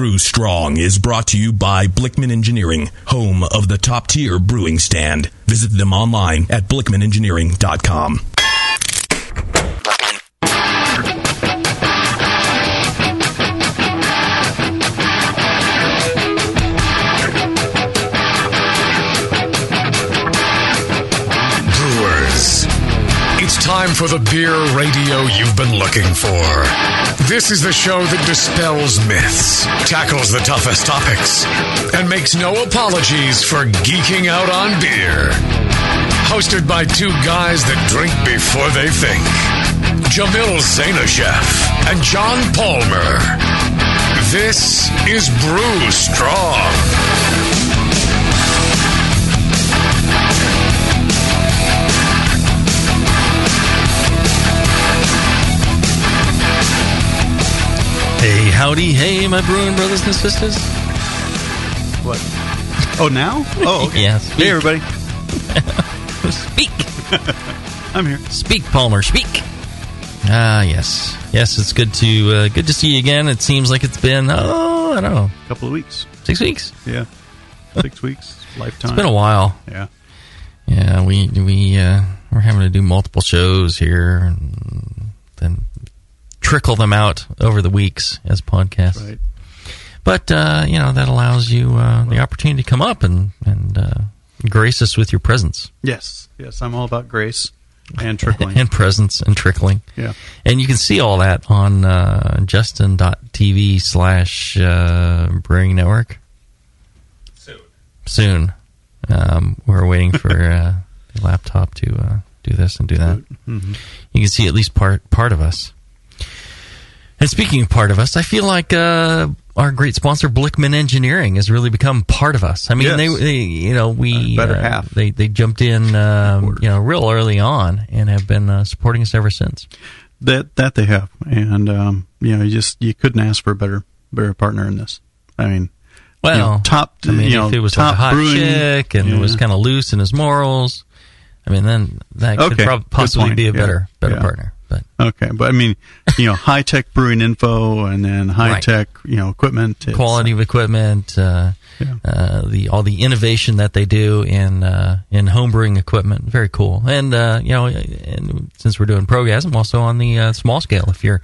Brew Strong is brought to you by Blickman Engineering, home of the top-tier brewing stand. Visit them online at blickmanengineering.com. It's time for the beer radio you've been looking for. This is the show that dispels myths, tackles the toughest topics, and makes no apologies for geeking out on beer. Hosted by two guys that drink before they think, Jamil Zainashev and John Palmer. This is Brew Strong. Hey, howdy, hey, my brewing brothers and sisters. What? Oh, now? Oh, okay. Yeah, speak. Hey, everybody. Speak. I'm here. Speak, Palmer, speak. Yes. Yes, it's good to see you again. It seems like it's been, I don't know. A couple of weeks. 6 weeks? Yeah. 6 weeks. Lifetime. It's been a while. Yeah. Yeah, we're having to do multiple shows here and then trickle them out over the weeks as podcasts. Right. But, that allows you the opportunity to come up and grace us with your presence. Yes. Yes, I'm all about grace and trickling. And presence and trickling. Yeah. And you can see all that on justin.tv/brewing network. Soon. We're waiting for the laptop to do this and do that. Mm-hmm. You can see at least part of us. And speaking of part of us, I feel like our great sponsor, Blickman Engineering, has really become part of us. I mean, yes. Better half. They jumped in, real early on and have been supporting us ever since. That they have, and you couldn't ask for a better partner in this. I mean, if it was like a hot brewing, chick and it was kind of loose in his morals, I mean, then that could possibly be a better partner. But I mean, high-tech brewing info and then high-tech, equipment. Quality of equipment, all the innovation that they do in homebrewing equipment. Very cool. And, and since we're doing Progasm, also on the small scale, if you're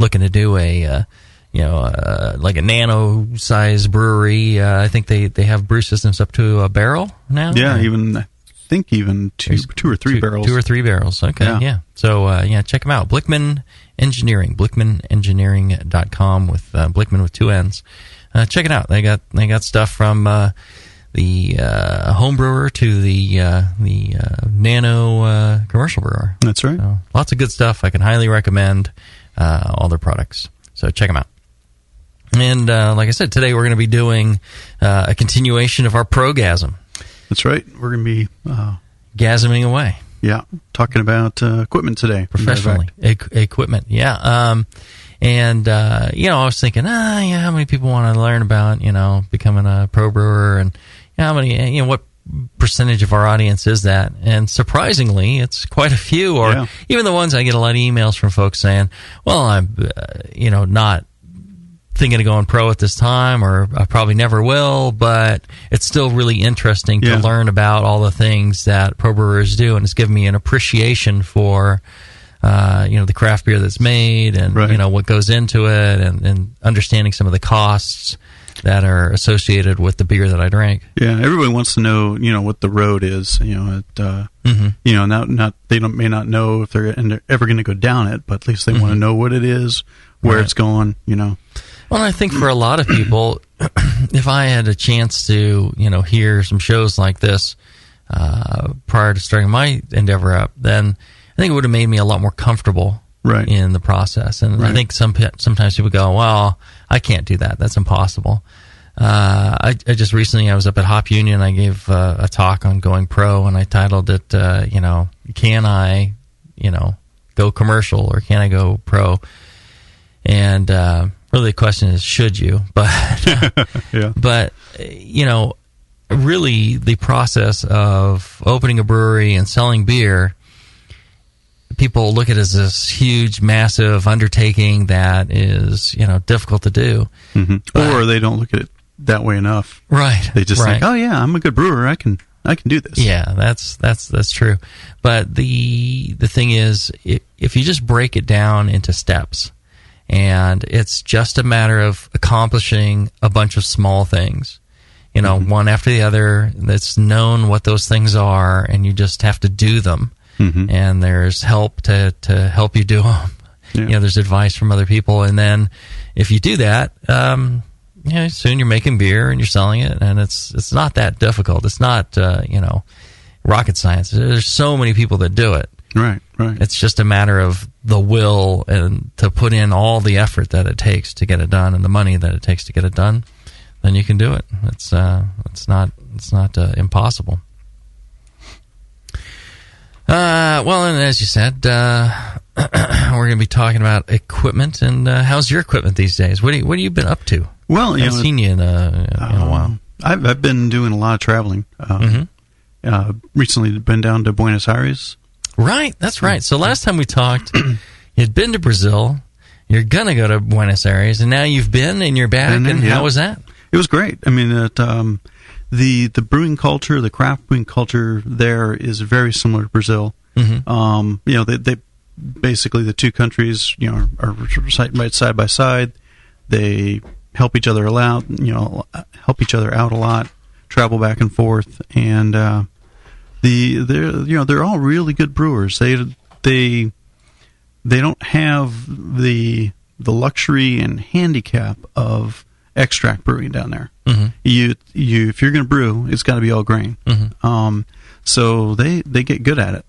looking to do like a nano-size brewery, I think they have brew systems up to a barrel now. Yeah, even two or three barrels. 2 or 3 barrels. Okay, yeah. So, check them out. Blickman Engineering, blickmanengineering.com with Blickman with 2 N's. Check it out. They got stuff from the home brewer to the nano commercial brewer. That's right. So, lots of good stuff. I can highly recommend all their products. So check them out. And like I said, today we're going to be doing a continuation of our Progasm. That's right. We're going to be gasming away. Yeah, talking about equipment today. Professionally, equipment. Yeah. I was thinking, how many people want to learn about, becoming a pro brewer, and how many, what percentage of our audience is that? And surprisingly, it's quite a few. Or even the ones I get a lot of emails from folks saying, well, I'm, not thinking of going pro at this time, or I probably never will, but it's still really interesting to learn about all the things that pro brewers do, and it's given me an appreciation for the craft beer that's made, and what goes into it, and understanding some of the costs that are associated with the beer that I drink. Yeah, everybody wants to know, what the road is. They may not know if they're ever going to go down it, but at least they want to know what it is, where it's going. Well, I think for a lot of people, if I had a chance to, hear some shows like this prior to starting my endeavor up, then I think it would have made me a lot more comfortable in the process. And I think sometimes people go, well, I can't do that. That's impossible. I just recently, I was up at Hop Union. I gave a talk on going pro, and I titled it, can I, go commercial, or can I go pro? And really the question is, should you? But, but really the process of opening a brewery and selling beer people look at it as this huge, massive undertaking that is, difficult to do. Or they don't look at it that way enough. Right. They just think, oh yeah, I'm a good brewer. I can do this. Yeah, that's true. But the thing is, if you just break it down into steps, and it's just a matter of accomplishing a bunch of small things, one after the other, that's known what those things are, and you just have to do them. And there's help to help you do them. Yeah. There's advice from other people, and then if you do that, soon you're making beer and you're selling it, and it's not that difficult. It's not rocket science. There's so many people that do it. Right. It's just a matter of the will and to put in all the effort that it takes to get it done, and the money that it takes to get it done. Then you can do it. It's not impossible. Well, and as you said, we're going to be talking about equipment. And how's your equipment these days? What have you been up to? Well, I haven't seen you in a while. I've been doing a lot of traveling. Recently, been down to Buenos Aires. Right, that's right. So last time we talked, you'd been to Brazil. You're gonna go to Buenos Aires, and now you've been and you're back. And how was that? It was great. I mean, the brewing culture, the craft brewing culture there is very similar to Brazil. They basically, the two countries, are side by side. They help each other out, a lot, travel back and forth, and they're all really good brewers. They don't have the luxury and handicap of extract brewing down there. You if you're going to brew, it's got to be all grain. So they get good at it.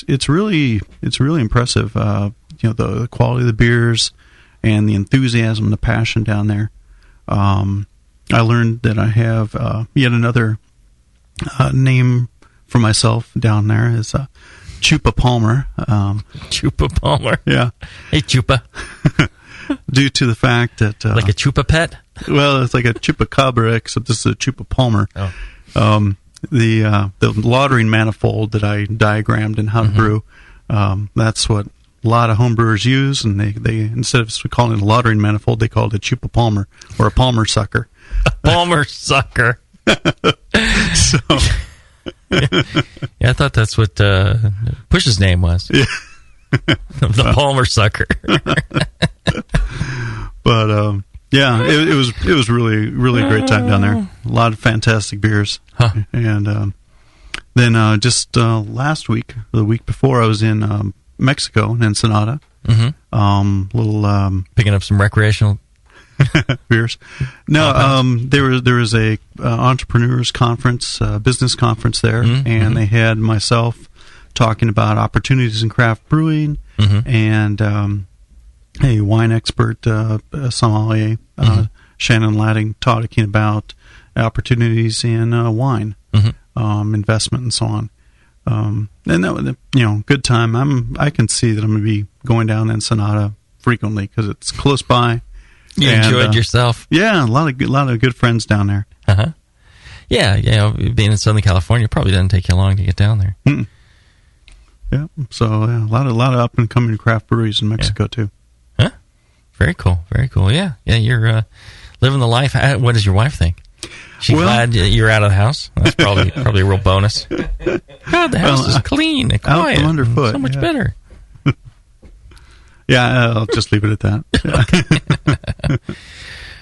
It's really impressive. The quality of the beers and the enthusiasm, the passion down there. I learned that I have yet another name for myself down there is Chupa Palmer. Chupa Palmer. Yeah. Hey, Chupa. Due to the fact that like a Chupa pet. Well, it's like a Chupacabra, except this is a Chupa Palmer. Oh. The lautering manifold that I diagrammed in how to brew. That's what a lot of homebrewers use, and they instead of calling it a lautering manifold, they call it a Chupa Palmer or a Palmer sucker. A Palmer sucker. So. Yeah, I thought that's what Push's name was. Yeah. The Palmer sucker. But it was really a great time down there. A lot of fantastic beers. And then just last week, or the week before, I was in Mexico, in Ensenada. Picking up some recreational beers. No, there was a entrepreneurs conference, business conference there, and they had myself talking about opportunities in craft brewing, and a wine expert, sommelier, Shannon Ladding, talking about opportunities in wine, investment, and so on. And that, good time. I can see that I'm going to be going down Ensenada frequently because it's close by. You enjoyed yourself. Yeah, a lot of good friends down there. Yeah, being in Southern California probably doesn't take you long to get down there. Yeah, so a lot of up and coming craft breweries in Mexico too. Huh? Very cool. Yeah. You're living the life. What does your wife think? She's glad you're out of the house. That's probably a real bonus. God, the house is clean and quiet. Out from underfoot. So much better. Yeah, I'll just leave it at that.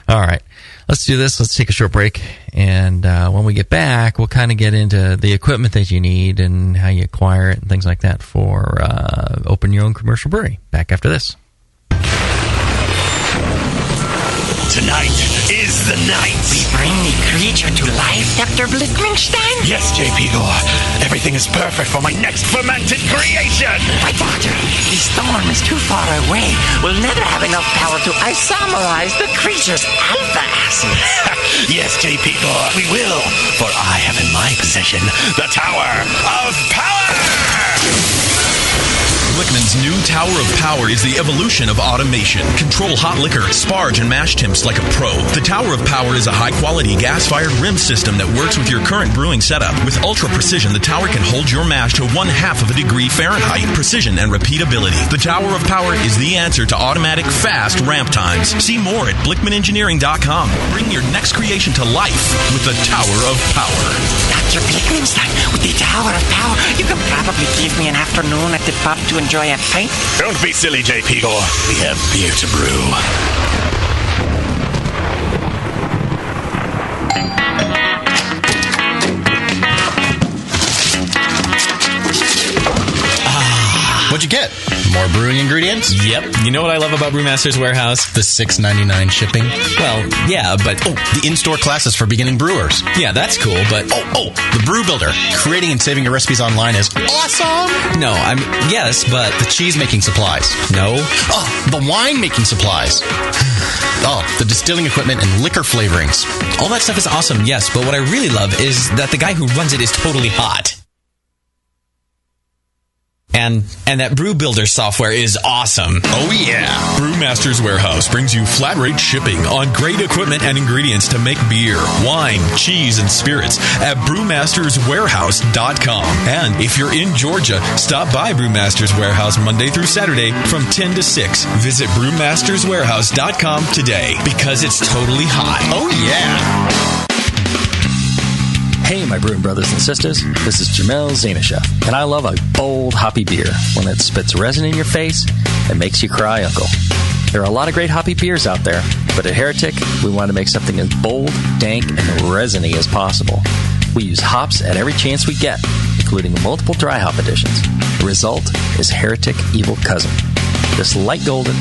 All right. Let's do this. Let's take a short break. And when we get back, we'll kind of get into the equipment that you need and how you acquire it and things like that for open your own commercial brewery. Back after this. Tonight is the night. We bring the creature to life, Dr. Blitzmingstein? Yes, J.P. Gore. Everything is perfect for my next fermented creation. But, Doctor, the storm is too far away. We'll never have enough power to isomerize the creature's alpha acid. Yes, J.P. Gore, we will. For I have in my possession the Tower of Power. Blickman's new Tower of Power is the evolution of automation. Control hot liquor, sparge, and mash temps like a pro. The Tower of Power is a high-quality gas-fired rim system that works with your current brewing setup. With ultra precision, the tower can hold your mash to 1/2 of a degree Fahrenheit. Precision and repeatability. The Tower of Power is the answer to automatic, fast ramp times. See more at BlickmanEngineering.com. Bring your next creation to life with the Tower of Power. Dr. Blickmanstein, with the Tower of Power, you can probably give me an afternoon at the pub to enjoy a pint. Don't be silly, J.P. Gore. We have beer to brew. What'd you get? More brewing ingredients? Yep. You know what I love about Brewmaster's Warehouse? The $6.99 shipping? Well, yeah, but... Oh, the in-store classes for beginning brewers. Yeah, that's cool, but... Oh, the Brew Builder. Creating and saving your recipes online is awesome! No, yes, but... The cheese-making supplies. No. Oh, the wine-making supplies. Oh, the distilling equipment and liquor flavorings. All that stuff is awesome, yes, but what I really love is that the guy who runs it is totally hot. And that Brew Builder software is awesome. Oh, yeah. Brewmaster's Warehouse brings you flat rate shipping on great equipment and ingredients to make beer, wine, cheese, and spirits at brewmasterswarehouse.com. And if you're in Georgia, stop by Brewmaster's Warehouse Monday through Saturday from 10 to 6. Visit brewmasterswarehouse.com today because it's totally hot. Oh, yeah. Hey, my brewing brothers and sisters, this is Jamel Zanishev, and I love a bold, hoppy beer, one that spits resin in your face and makes you cry uncle. There are a lot of great hoppy beers out there, but at Heretic, we want to make something as bold, dank, and resiny as possible. We use hops at every chance we get, including multiple dry hop additions. The result is Heretic Evil Cousin. This light golden,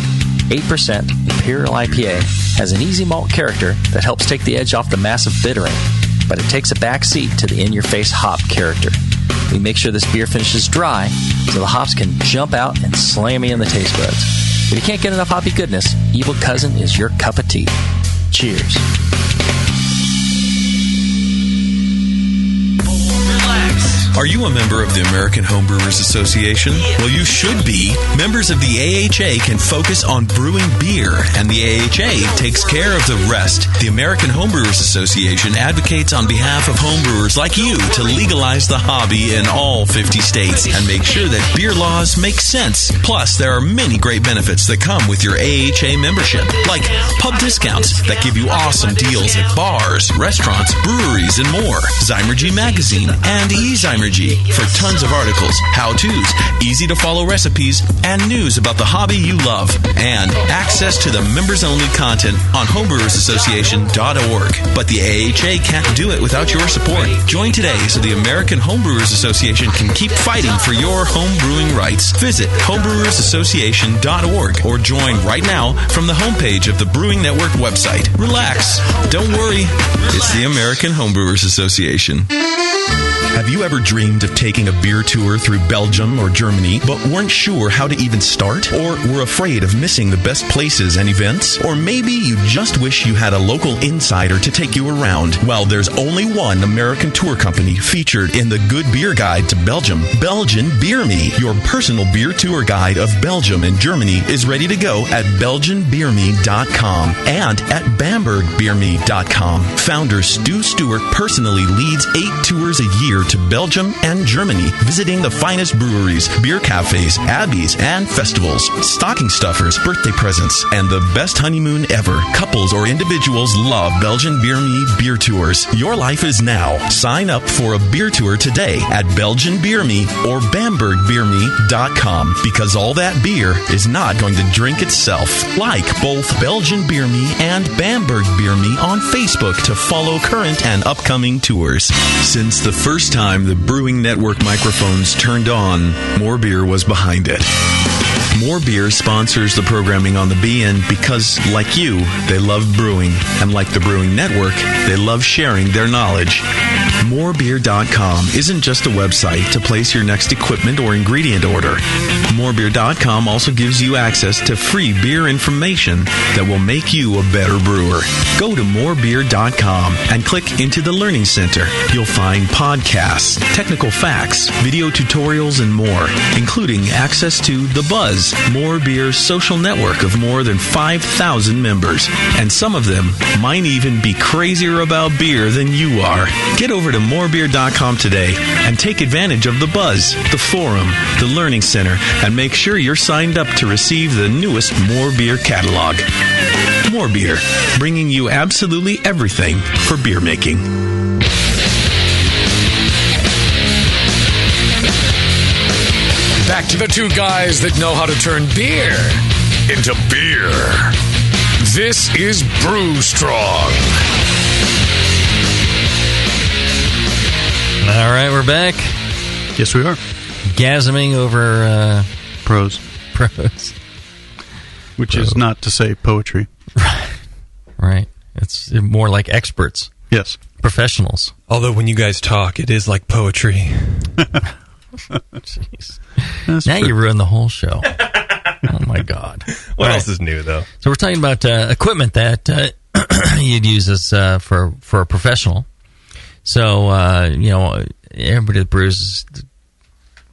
8% Imperial IPA has an easy malt character that helps take the edge off the massive bittering, but it takes a back seat to the in-your-face hop character. We make sure this beer finishes dry so the hops can jump out and slam you in the taste buds. If you can't get enough hoppy goodness, Evil Cousin is your cup of tea. Cheers. Are you a member of the American Homebrewers Association? Well, you should be. Members of the AHA can focus on brewing beer, and the AHA takes care of the rest. The American Homebrewers Association advocates on behalf of homebrewers like you to legalize the hobby in all 50 states and make sure that beer laws make sense. Plus, there are many great benefits that come with your AHA membership, like pub discounts that give you awesome deals at bars, restaurants, breweries, and more. Zymergy Magazine and eZymergy for tons of articles, how-tos, easy-to-follow recipes, and news about the hobby you love, and access to the members-only content on homebrewersassociation.org. But the AHA can't do it without your support. Join today so the American Homebrewers Association can keep fighting for your home brewing rights. Visit homebrewersassociation.org or join right now from the homepage of the Brewing Network website. Relax. Don't worry. It's the American Homebrewers Association. Have you ever dreamed of taking a beer tour through Belgium or Germany, but weren't sure how to even start? Or were afraid of missing the best places and events? Or maybe you just wish you had a local insider to take you around? Well, there's only one American tour company featured in the Good Beer Guide to Belgium. Belgian Beer Me, your personal beer tour guide of Belgium and Germany, is ready to go at BelgianBeerMe.com and at BambergBeerMe.com. Founder Stu Stewart personally leads 8 tours a year to Belgium and Germany, visiting the finest breweries, beer cafes, abbeys, and festivals, stocking stuffers, birthday presents, and the best honeymoon ever. Couples or individuals love Belgian Beer Me beer tours. Your life is now. Sign up for a beer tour today at Belgian Beer Me or BambergBeerMe.com, because all that beer is not going to drink itself. Like both Belgian Beer Me and Bamberg Beer Me on Facebook to follow current and upcoming tours. Since the first time the Brewing Network microphones turned on, more beer was behind it. More Beer sponsors the programming on the BN because, like you, they love brewing. And like the Brewing Network, they love sharing their knowledge. Morebeer.com isn't just a website to place your next equipment or ingredient order. Morebeer.com also gives you access to free beer information that will make you a better brewer. Go to morebeer.com and click into the Learning Center. You'll find podcasts, technical facts, video tutorials, and more, including access to The Buzz, More Beer's social network of more than 5,000 members. And some of them might even be crazier about beer than you are. Get over to morebeer.com today and take advantage of The Buzz, the forum, the Learning Center, and make sure you're signed up to receive the newest More Beer catalog. More Beer, bringing you absolutely everything for beer making. Back to the two guys that know how to turn beer into beer. This is Brew Strong. All right, we're back. Yes, we are. Gasming over Prose. Which is not to say poetry. Right. It's more like experts. Yes. Professionals. Although when you guys talk, it is like poetry. Jeez. Now you ruined the whole show. Oh, my God. What else is new, though? So we're talking about equipment that you'd use as for a professional. So, everybody that brews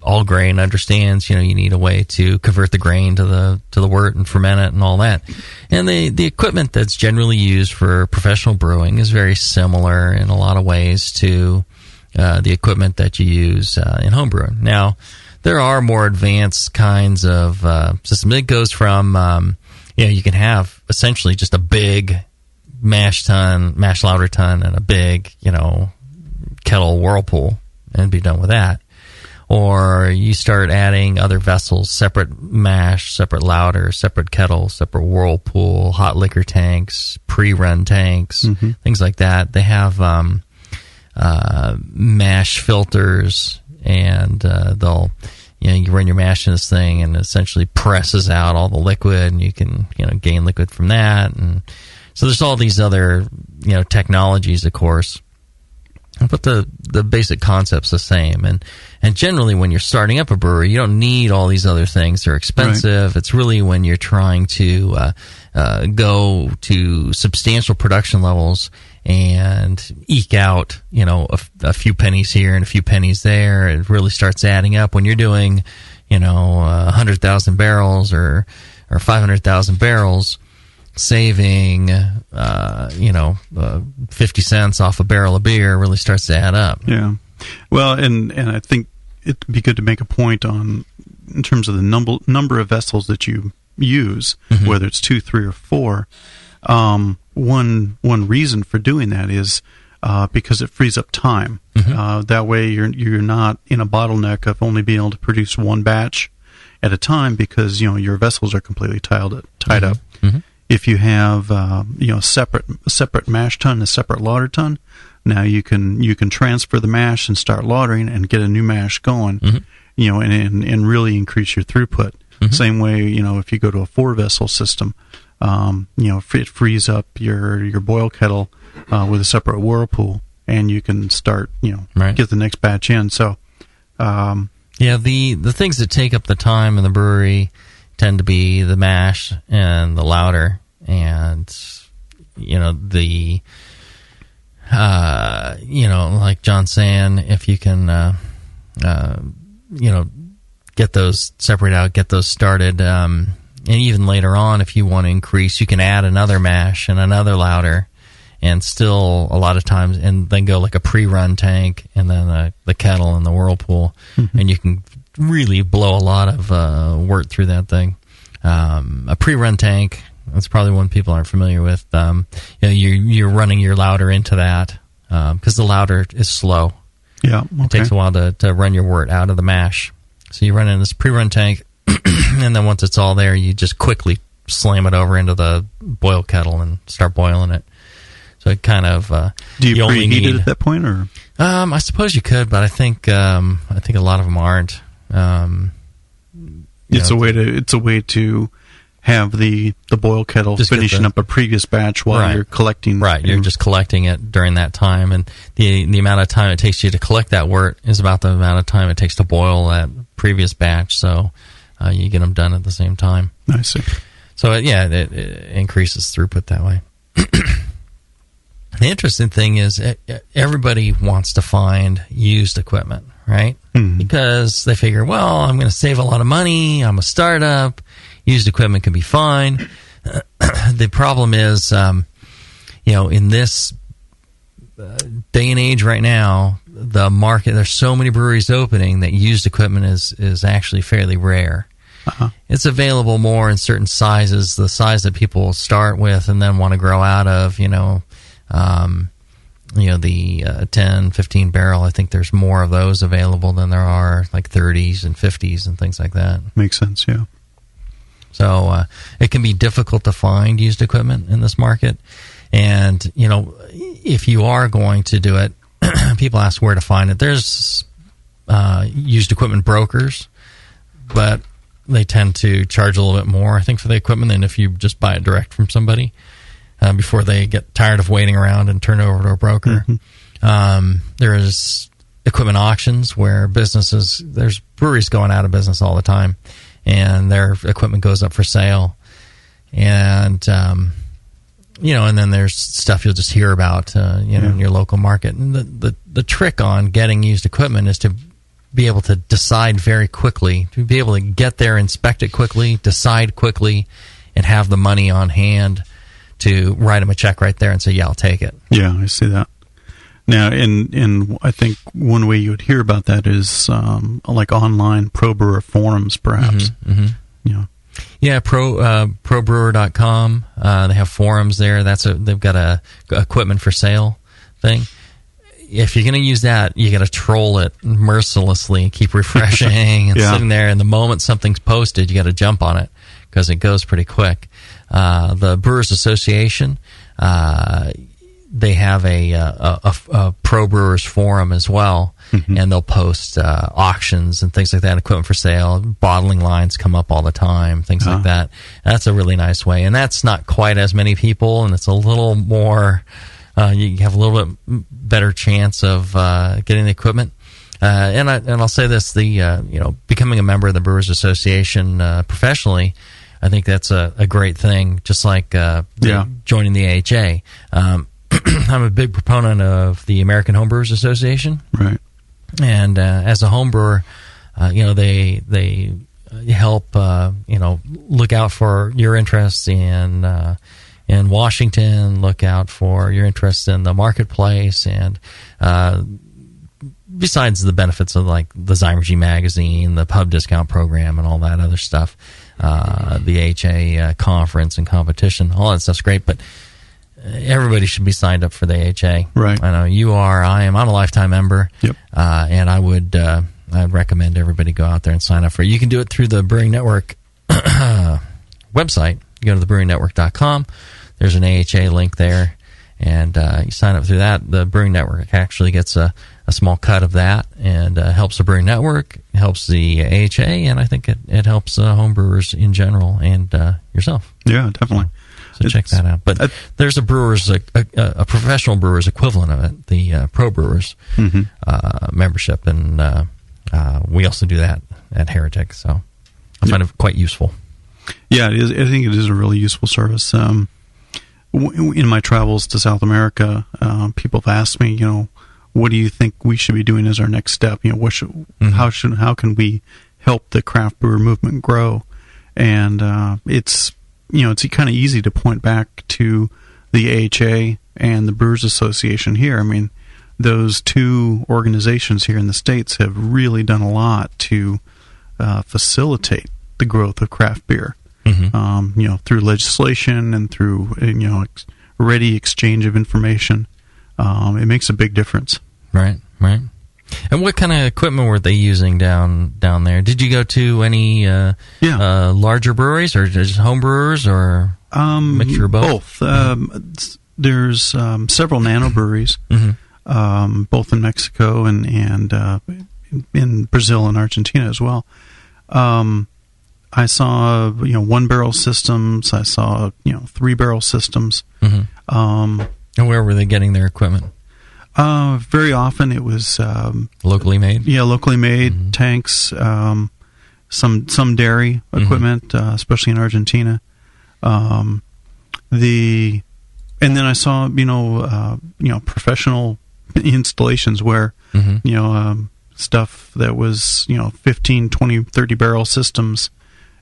all grain understands, you need a way to convert the grain to the wort and ferment it and all that. And the equipment that's generally used for professional brewing is very similar in a lot of ways to the equipment that you use in home brewing. Now, there are more advanced kinds of systems. It goes from, you can have essentially just a big mash lauter tun, and a big, kettle whirlpool, and be done with that. Or you start adding other vessels, separate mash, separate lauter, separate kettle, separate whirlpool, hot liquor tanks, pre-run tanks, things like that. They have mash filters, and they'll, you run your mash in this thing, and it essentially presses out all the liquid, and you can, gain liquid from that. And so there's all these other, technologies, of course. But the basic concept's the same. And generally, when you're starting up a brewery, you don't need all these other things. They're expensive. Right. It's really when you're trying to go to substantial production levels and eke out, a few pennies here and a few pennies there. It really starts adding up. When you're doing, 100,000 barrels or 500,000 barrels, saving 50 cents off a barrel of beer really starts to add up. Yeah. Well, and I think it'd be good to make a point in terms of the number of vessels that you use, whether it's 2, 3, or 4. One reason for doing that is because it frees up time. That way you're not in a bottleneck of only being able to produce one batch at a time, because your vessels are completely tied up. If you have separate mash tun, a separate lauter tun, now you can transfer the mash and start lautering and get a new mash going, and really increase your throughput. Same way, if you go to a 4-vessel system, it frees up your boil kettle with a separate whirlpool, and you can start get the next batch in. So the things that take up the time in the brewery tend to be the mash and the lauter, and like John's saying, if you can get those separate out, get those started, and even later on, if you want to increase, you can add another mash and another lauter, and still a lot of times, and then go like a pre-run tank, and then the kettle and the whirlpool, and you can really blow a lot of wort through that thing. A pre-run tank, that's probably one people aren't familiar with. You're running your lauter into that because the lauter is slow. Yeah, okay. It takes a while to run your wort out of the mash. So you run in this pre-run tank, and then once it's all there, you just quickly slam it over into the boil kettle and start boiling it. So it kind of do you preheat it at that point, or I suppose you could, but I think a lot of them aren't. It's a way to have the boil kettle Just finishing up a previous batch while you're collecting. Right, you're just collecting it during that time, and the amount of time it takes you to collect that wort is about the amount of time it takes to boil that previous batch. So you get them done at the same time. I see. So it increases throughput that way. The interesting thing is everybody wants to find used equipment, right? Because they figure, well, I'm going to save a lot of money. I'm a startup. Used equipment can be fine. The problem is, in this day and age right now, the market, there's so many breweries opening that used equipment is actually fairly rare. It's available more in certain sizes, the size that people start with and then want to grow out of, the 10, 15 barrel. I think there's more of those available than there are like 30s and 50s and things like that. Makes sense, yeah. So it can be difficult to find used equipment in this market. And, if you are going to do it, people ask where to find it. There's used equipment brokers, but they tend to charge a little bit more, I think, for the equipment than if you just buy it direct from somebody before they get tired of waiting around and turn it over to a broker. There's equipment auctions where there's breweries going out of business all the time, and their equipment goes up for sale. And, and then there's stuff you'll just hear about, in your local market. And the trick on getting used equipment is to be able to decide very quickly, to be able to get there, inspect it quickly, decide quickly, and have the money on hand to write them a check right there and say, yeah, I'll take it. Yeah, I see that. Now, and I think one way you would hear about that is like online pro brewer forums, perhaps. Yeah, probrewer.com. They have forums there. They've got a equipment for sale thing. If you're going to use that, you got to troll it mercilessly, keep refreshing and sitting there. And the moment something's posted, you got to jump on it because it goes pretty quick. The Brewers Association, they have a pro brewers forum as well, and they'll post auctions and things like that, equipment for sale. Bottling lines come up all the time, things like that. That's a really nice way, and that's not quite as many people, and it's a little more. You have a little bit better chance of getting the equipment. And I'll say this: becoming a member of the Brewers Association professionally, I think that's a great thing. Just like joining the AHA. I'm a big proponent of the American Homebrewers Association. Right. And as a homebrewer, they help look out for your interests in Washington, look out for your interests in the marketplace, and besides the benefits of like the Zymergy magazine, the pub discount program, and all that other stuff, the AHA conference and competition, all that stuff's great, but everybody should be signed up for the AHA. Right. I know you are. I am. I'm a lifetime member. Yep. And I'd recommend everybody go out there and sign up for it. You can do it through the Brewing Network website. You go to thebrewingnetwork.com. There's an AHA link there, and you sign up through that. The Brewing Network actually gets a small cut of that, and helps the Brewing Network, helps the AHA, and I think it helps homebrewers in general and yourself. Yeah, definitely. So check that out. But there's a professional brewers equivalent of it, the Pro Brewers membership, and we also do that at Heretic. So I find it quite useful. Yeah, it is. I think it is a really useful service. In my travels to South America, people have asked me, what do you think we should be doing as our next step? How can we help the craft brewer movement grow? And it's kind of easy to point back to the AHA and the Brewers Association here. I mean, those two organizations here in the States have really done a lot to facilitate the growth of craft beer. Through legislation and through ready exchange of information. It makes a big difference. Right. And what kind of equipment were they using down there? Did you go to any larger breweries or just home brewers or mixture of both? There's several nano breweries, both in Mexico and in Brazil and Argentina as well. I saw 1-barrel systems. I saw 3-barrel systems. And where were they getting their equipment? Very often it was locally made. Yeah, locally made tanks. Some dairy equipment, especially in Argentina. And then I saw professional installations where stuff that was 15, 20, 30 barrel systems.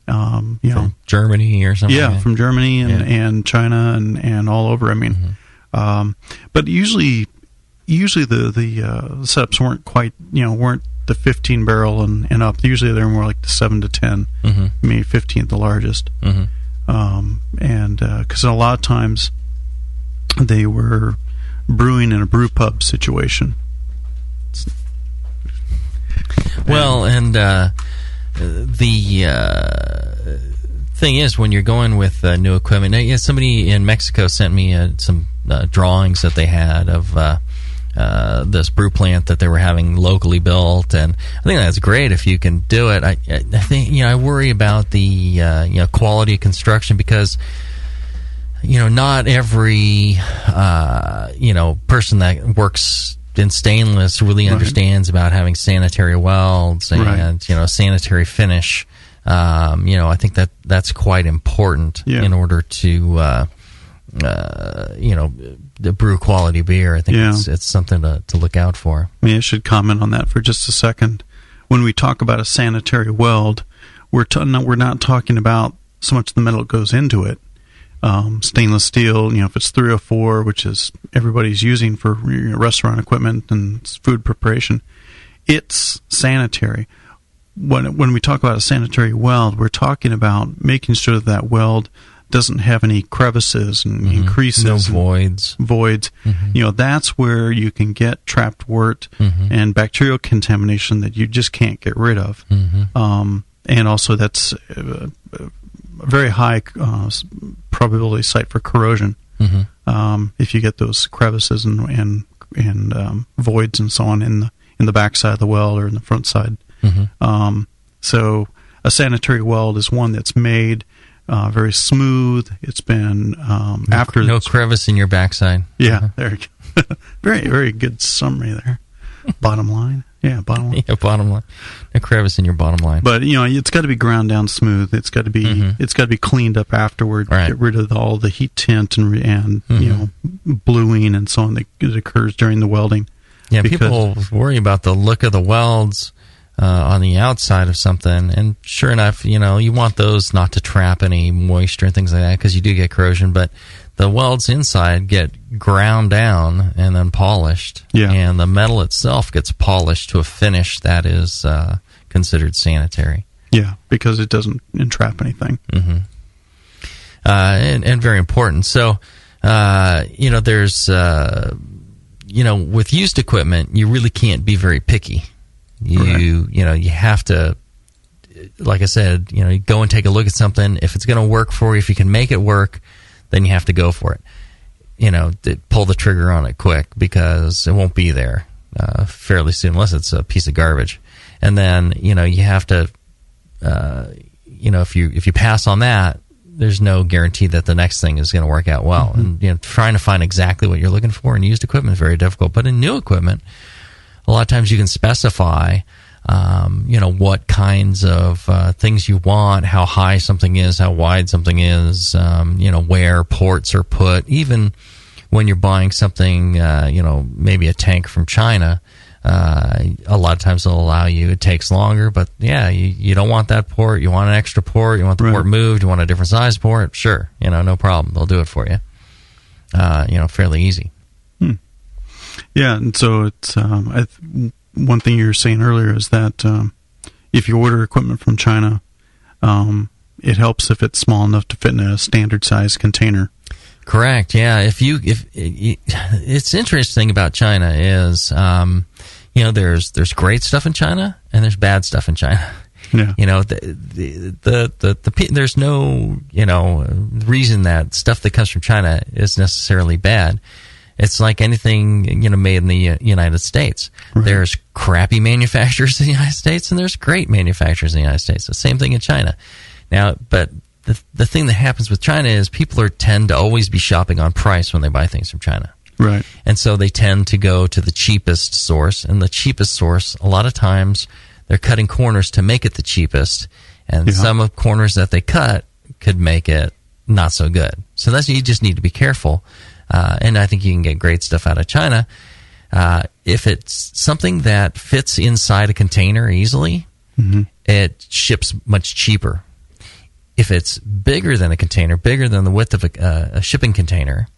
From Germany or something. Yeah, from Germany and China and all over. I mean, but usually the setups weren't quite weren't the 15 barrel and up. Usually they're more like the 7 to 10, maybe 15 at the largest. And because a lot of times they were brewing in a brew pub situation. Well, and the thing is, when you're going with new equipment, somebody in Mexico sent me some drawings that they had of this brew plant that they were having locally built, and I think that's great if you can do it. I think I worry about the quality of construction because not every person that works in stainless really understands about having sanitary welds and sanitary finish. I think that's quite important in order to brew quality beer. I think it's something to look out for. I should comment on that for just a second. When we talk about a sanitary weld, we're not talking about so much the metal that goes into it. Stainless steel, if it's 304, which is everybody's using for restaurant equipment and food preparation, it's sanitary. When we talk about a sanitary weld, we're talking about making sure that weld doesn't have any crevices and creases, no voids. That's where you can get trapped wort and bacterial contamination that you just can't get rid of. And also that's a very high probability site for corrosion if you get those crevices and voids and so on in the back side of the weld or in the front side. So a sanitary weld is one that's made very smooth. It's been after no crevice in your backside. Yeah, there you go. Very, very good summary there. Bottom line. Yeah, bottom line. Yeah, bottom line. No crevice in your bottom line. But it's got to be ground down smooth. It's got to be cleaned up afterward. Right. Get rid of all the heat tint and bluing and so on that occurs during the welding. Yeah, people worry about the look of the welds on the outside of something, and sure enough, you want those not to trap any moisture and things like that because you do get corrosion, but the welds inside get ground down and then polished, and the metal itself gets polished to a finish that is considered sanitary. Yeah, because it doesn't entrap anything. And very important. So, there's, with used equipment, you really can't be very picky. You have to, like I said, go and take a look at something. If it's going to work for you, if you can make it work, then you have to go for it. Pull the trigger on it quick because it won't be there fairly soon unless it's a piece of garbage. And then, you have to, if you pass on that, there's no guarantee that the next thing is going to work out well. And, trying to find exactly what you're looking for in used equipment is very difficult. But in new equipment, a lot of times you can specify, what kinds of things you want, how high something is, how wide something is, where ports are put. Even when you're buying something, maybe a tank from China, a lot of times they'll allow you. It takes longer, but you don't want that port. You want an extra port. You want the port moved. You want a different size port. Sure, no problem. They'll do it for you. Fairly easy. Yeah, and so it's one thing you were saying earlier is that if you order equipment from China, it helps if it's small enough to fit in a standard size container. Correct. Yeah. If it's interesting about China is, there's great stuff in China and there's bad stuff in China. Yeah. There's no reason that stuff that comes from China is necessarily bad. It's like anything, made in the United States. Right. There's crappy manufacturers in the United States, and there's great manufacturers in the United States. The same thing in China. Now, but the thing that happens with China is people tend to always be shopping on price when they buy things from China. Right. And so they tend to go to the cheapest source. And the cheapest source, a lot of times, they're cutting corners to make it the cheapest. And some of corners that they cut could make it not so good. So you just need to be careful. And I think you can get great stuff out of China. If it's something that fits inside a container easily, it ships much cheaper. If it's bigger than a container, bigger than the width of a shipping container,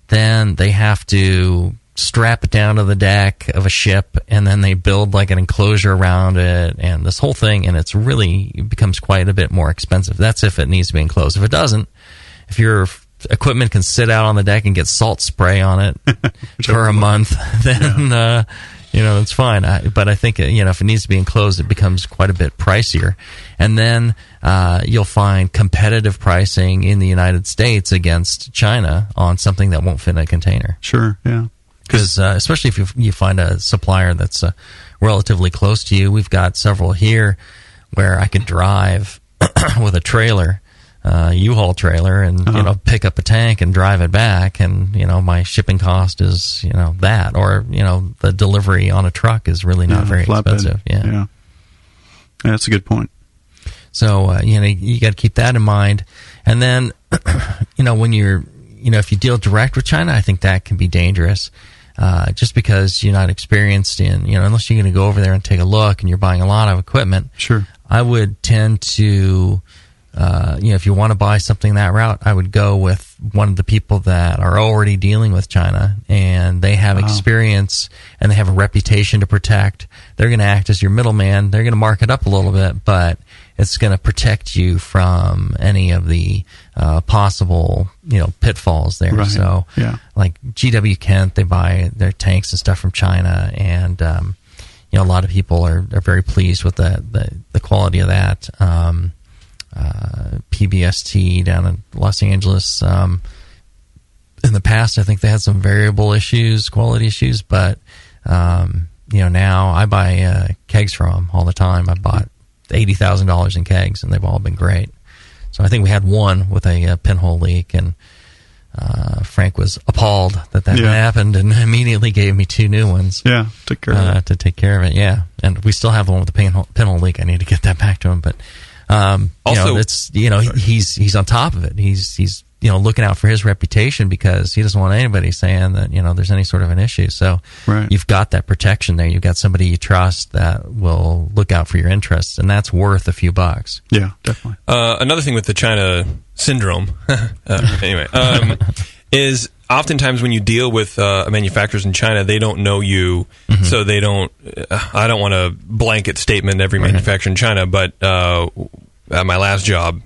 then they have to strap it down to the deck of a ship, and then they build like an enclosure around it and this whole thing, and it becomes quite a bit more expensive. That's if it needs to be enclosed. If it doesn't, if your equipment can sit out on the deck and get salt spray on it for a month, then it's fine. But I think if it needs to be enclosed, it becomes quite a bit pricier. And then you'll find competitive pricing in the United States against China on something that won't fit in a container. Sure, yeah. Because especially if you find a supplier that's relatively close to you, we've got several here where I could drive with a trailer, U-Haul trailer, and pick up a tank and drive it back, and my shipping cost is that, or the delivery on a truck is really not very expensive. Yeah, that's a good point. So you got to keep that in mind, and then when you're if you deal direct with China, I think that can be dangerous. Just because you're not experienced in, unless you're going to go over there and take a look and you're buying a lot of equipment. Sure. I would tend to, if you want to buy something that route, I would go with one of the people that are already dealing with China, and they have experience and they have a reputation to protect. They're going to act as your middleman. They're going to mark it up a little bit, but it's going to protect you from any of the possible, pitfalls there. Right. So, like GW Kent, they buy their tanks and stuff from China, and a lot of people are very pleased with the quality of that. PBST down in Los Angeles, in the past, I think they had some variable issues, quality issues, but now I buy kegs from them all the time. I bought $80,000 in kegs, and they've all been great. So I think we had one with a pinhole leak, and Frank was appalled that happened, and immediately gave me 2 new ones. Yeah, took care of it. To take care of it. Yeah, and we still have the one with the pinhole leak. I need to get that back to him, but also, he's on top of it. He's looking out for his reputation, because he doesn't want anybody saying that there's any sort of an issue. So you've got that protection there. You've got somebody you trust that will look out for your interests, and that's worth a few bucks. Yeah, definitely. Another thing with the China syndrome, is oftentimes when you deal with manufacturers in China, they don't know you, so they don't. I don't want a blanket statement every manufacturer in China, but at my last job,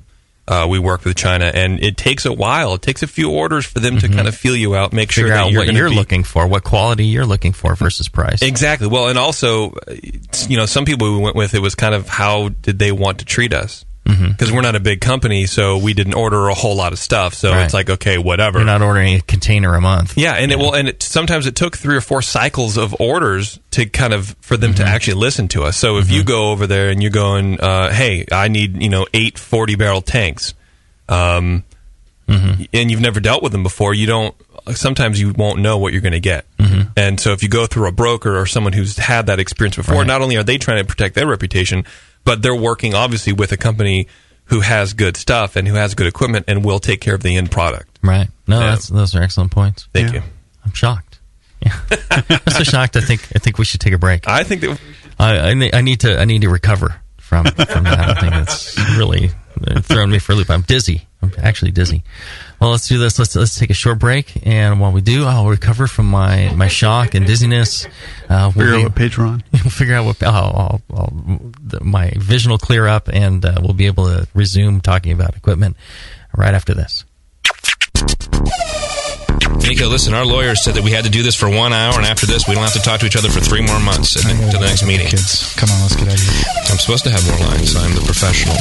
we worked with China, and it takes a while. It takes a few orders for them to kind of feel you out, make sure that what you're looking for, what quality you're looking for versus price. Exactly. Well, and also, some people we went with, it was kind of how did they want to treat us. Because we're not a big company, so we didn't order a whole lot of stuff. So it's like, okay, whatever. You're not ordering a container a month. Yeah, and sometimes it took 3 or 4 cycles of orders to kind of for them to actually listen to us. So if you go over there and you're going, hey, I need 8 40-barrel tanks, and you've never dealt with them before, sometimes you won't know what you're going to get. And so if you go through a broker or someone who's had that experience before, not only are they trying to protect their reputation, but they're working, obviously, with a company who has good stuff and who has good equipment and will take care of the end product. Right. No, those are excellent points. Thank you. I'm shocked. Yeah. I'm so shocked. I think we should take a break. I think that I need to recover from that. I think it's really thrown me for a loop. I'm dizzy. I'm actually dizzy. Well, let's do this. Let's take a short break, and while we do, I'll recover from my shock and dizziness. Figure out what page we're on. We'll figure out what my vision will clear up, and we'll be able to resume talking about equipment right after this. Nico, listen, our lawyers said that we had to do this for 1 hour, and after this, we don't have to talk to each other for 3 more months until the next meeting. Kids, come on, let's get out of here. I'm supposed to have more lines. I'm the professional.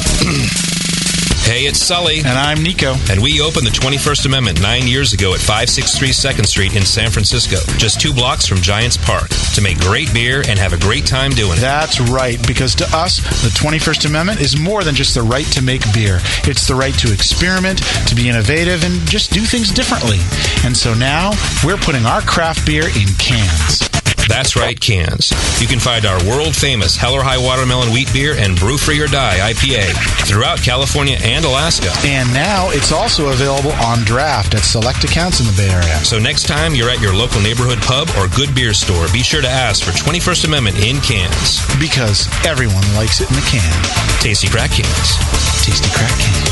Hey, it's Sully. And I'm Nico. And we opened the 21st Amendment 9 years ago at 563 2nd Street in San Francisco, just 2 blocks from Giants Park, to make great beer and have a great time doing it. That's right, because to us, the 21st Amendment is more than just the right to make beer. It's the right to experiment, to be innovative, and just do things differently. And so now, we're putting our craft beer in cans. That's right, cans. You can find our world-famous Hell or High Watermelon Wheat Beer and Brew Free or Die IPA throughout California and Alaska. And now it's also available on draft at select accounts in the Bay Area. So next time you're at your local neighborhood pub or good beer store, be sure to ask for 21st Amendment in cans. Because everyone likes it in the can. Tasty crack cans. Tasty crack cans.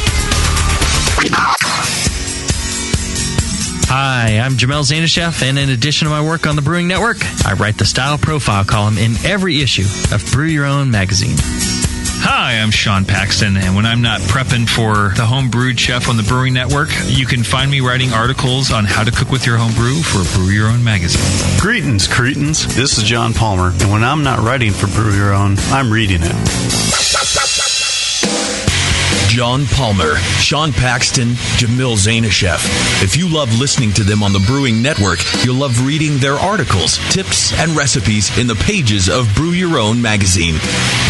Hi, I'm Jamel Zanishev, and in addition to my work on the Brewing Network, I write the Style Profile column in every issue of Brew Your Own magazine. Hi, I'm Sean Paxton, and when I'm not prepping for the Home Brewed Chef on the Brewing Network, you can find me writing articles on how to cook with your home brew for Brew Your Own magazine. Greetings, cretins. This is John Palmer, and when I'm not writing for Brew Your Own, I'm reading it. John Palmer, Sean Paxton, Jamil Zanishev. If you love listening to them on the Brewing Network, you'll love reading their articles, tips, and recipes in the pages of Brew Your Own magazine.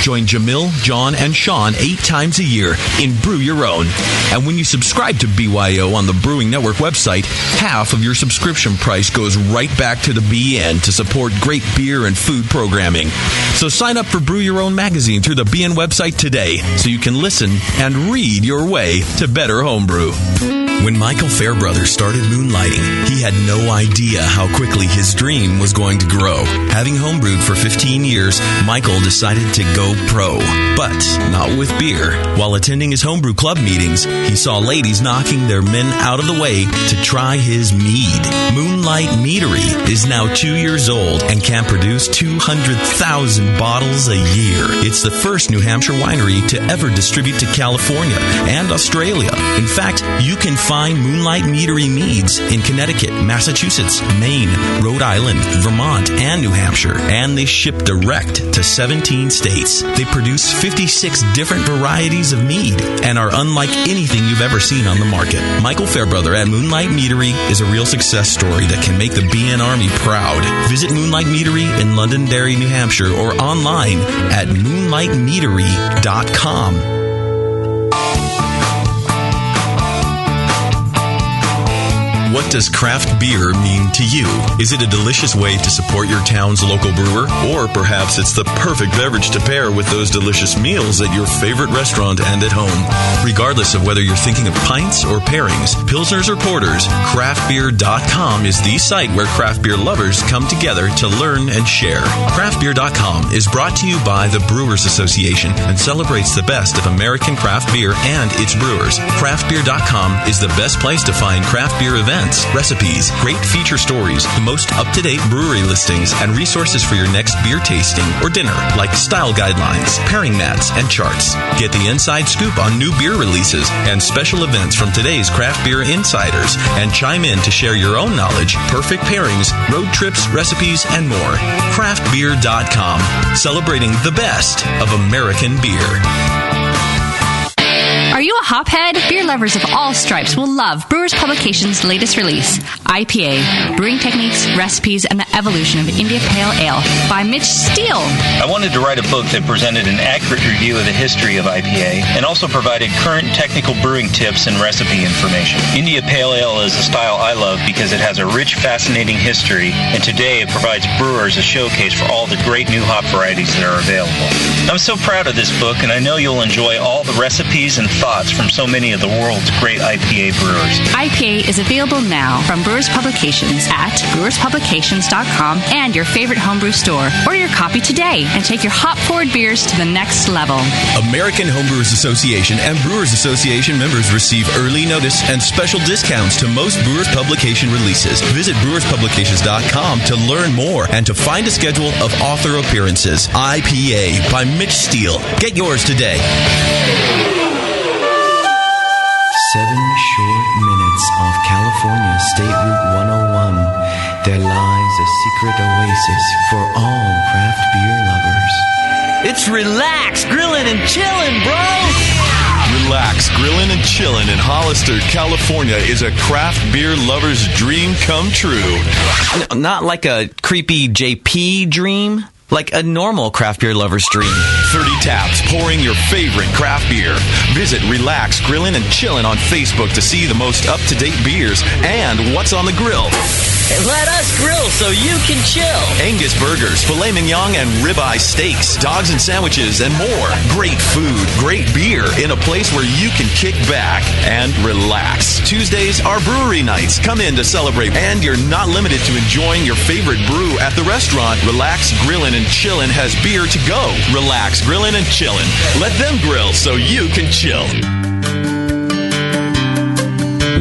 Join Jamil, John, and Sean 8 times a year in Brew Your Own. And when you subscribe to BYO on the Brewing Network website, half of your subscription price goes right back to the BN to support great beer and food programming. So sign up for Brew Your Own magazine through the BN website today so you can listen and read your way to better homebrew. When Michael Fairbrother started moonlighting, he had no idea how quickly his dream was going to grow. Having homebrewed for 15 years, Michael decided to go pro, but not with beer. While attending his homebrew club meetings, he saw ladies knocking their men out of the way to try his mead. Moonlight Meadery is now 2 years old and can produce 200,000 bottles a year. It's the first New Hampshire winery to ever distribute to California and Australia. In fact, you can find Moonlight Meadery meads in Connecticut, Massachusetts, Maine, Rhode Island, Vermont, and New Hampshire, and they ship direct to 17 states. They produce 56 different varieties of mead and are unlike anything you've ever seen on the market. Michael Fairbrother at Moonlight Meadery is a real success story that can make the BN Army proud. Visit Moonlight Meadery in Londonderry, New Hampshire, or online at moonlightmeadery.com. What does craft beer mean to you? Is it a delicious way to support your town's local brewer? Or perhaps it's the perfect beverage to pair with those delicious meals at your favorite restaurant and at home. Regardless of whether you're thinking of pints or pairings, pilsners or porters, craftbeer.com is the site where craft beer lovers come together to learn and share. Craftbeer.com is brought to you by the Brewers Association and celebrates the best of American craft beer and its brewers. Craftbeer.com is the best place to find craft beer events, recipes, great feature stories, the most up-to-date brewery listings, and resources for your next beer tasting or dinner, like style guidelines, pairing mats, and charts. Get the inside scoop on new beer releases and special events from today's craft beer insiders, and chime in to share your own knowledge, perfect pairings, road trips, recipes, and more. Craftbeer.com, celebrating the best of American beer. Are you a hophead? Beer lovers of all stripes will love Brewers Publications' latest release, IPA, Brewing Techniques, Recipes, and the Evolution of India Pale Ale by Mitch Steele. I wanted to write a book that presented an accurate review of the history of IPA and also provided current technical brewing tips and recipe information. India Pale Ale is a style I love because it has a rich, fascinating history, and today it provides brewers a showcase for all the great new hop varieties that are available. I'm so proud of this book, and I know you'll enjoy all the recipes and thoughts from so many of the world's great IPA brewers. IPA is available now from Brewers Publications at brewerspublications.com and your favorite homebrew store. Order your copy today and take your hop-forward beers to the next level. American Homebrewers Association and Brewers Association members receive early notice and special discounts to most Brewers Publication releases. Visit brewerspublications.com to learn more and to find a schedule of author appearances. IPA by Mitch Steele. Get yours today. 7 short minutes off California State Route 101, there lies a secret oasis for all craft beer lovers. It's relaxed, grilling, and chilling, bro! Relax, Grillin' and Chillin' in Hollister, California is a craft beer lover's dream come true. Not like a creepy JP dream, like a normal craft beer lover's dream. 30 taps pouring your favorite craft beer. Visit Relax, Grillin' and Chillin' on Facebook to see the most up-to-date beers and what's on the grill. Let us grill so you can chill. Angus burgers, filet mignon, and ribeye steaks, dogs and sandwiches, and more. Great food, great beer in a place where you can kick back and relax. Tuesdays are brewery nights. Come in to celebrate, and you're not limited to enjoying your favorite brew at the restaurant. Relax, Grillin' and Chillin' has beer to go. Relax, Grillin' and Chillin'. Let them grill so you can chill.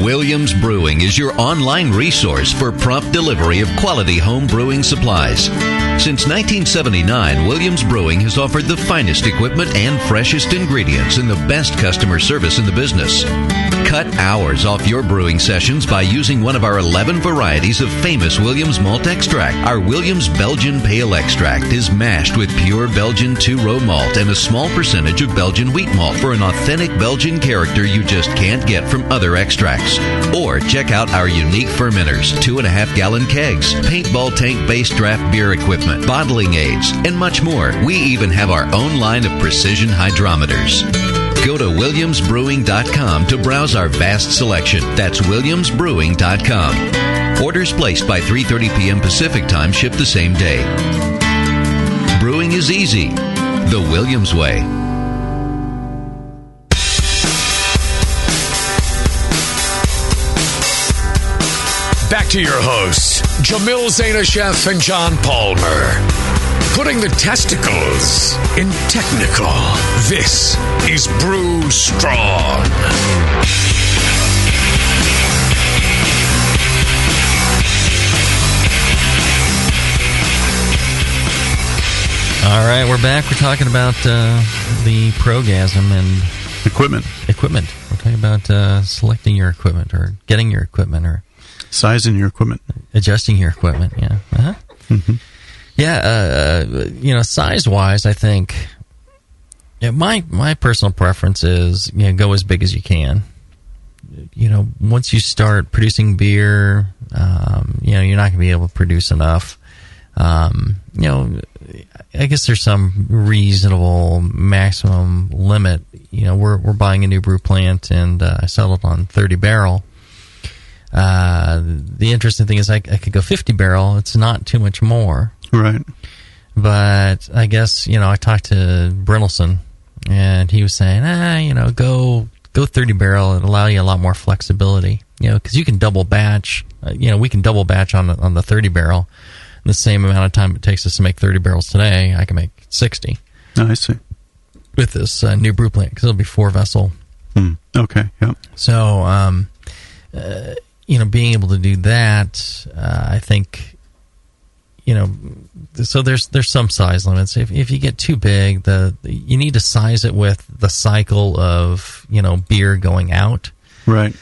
Williams Brewing is your online resource for prompt delivery of quality home brewing supplies. Since 1979, Williams Brewing has offered the finest equipment and freshest ingredients and the best customer service in the business. Cut hours off your brewing sessions by using one of our 11 varieties of famous Williams malt extract. Our Williams Belgian Pale Extract is mashed with pure Belgian two-row malt and a small percentage of Belgian wheat malt for an authentic Belgian character you just can't get from other extracts. Or check out our unique fermenters, 2.5-gallon kegs, paintball tank-based draft beer equipment, bottling aids, and much more. We even have our own line of precision hydrometers. Go to WilliamsBrewing.com to browse our vast selection. That's WilliamsBrewing.com. Orders placed by 3:30 p.m. Pacific Time ship the same day. Brewing is easy. The Williams way. Back to your hosts, Jamil Zainasheff and John Palmer. Putting the testicles in technical. This is Brew Strong. All right, we're back. We're talking about the Progasm and equipment. We're talking about selecting your equipment or getting your equipment or sizing your equipment, adjusting your equipment. Yeah. Uh-huh. Mm-hmm. Yeah, size-wise, I think my personal preference is go as big as you can. Once you start producing beer, you're not going to be able to produce enough. I guess there's some reasonable maximum limit. We're buying a new brew plant, and I settled on 30 barrel. The interesting thing is I could go 50 barrel. It's not too much more. Right. But I guess, I talked to Brynelson, and he was saying, go 30 barrel. It'll allow you a lot more flexibility, because you can double batch. We can double batch on the 30 barrel. In the same amount of time it takes us to make 30 barrels today, I can make 60. Oh, I see. With this new brew plant, because it'll be 4 vessel. Okay, yeah. So, being able to do that, I think, so there's some size limits. If you get too big, you need to size it with the cycle of, beer going out. Right.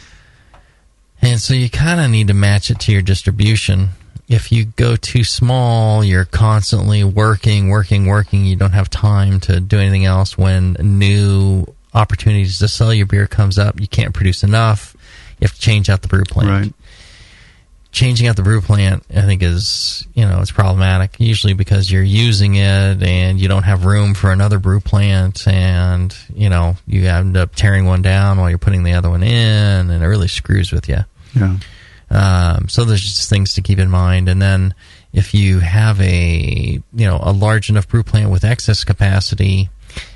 And so you kind of need to match it to your distribution. If you go too small, you're constantly working. You don't have time to do anything else. When new opportunities to sell your beer comes up, you can't produce enough. You have to change out the brew plant. Right. Changing out the brew plant, I think, is, it's problematic, usually because you're using it and you don't have room for another brew plant, and, you end up tearing one down while you're putting the other one in, and it really screws with you. Yeah. So there's just things to keep in mind. And then if you have a large enough brew plant with excess capacity,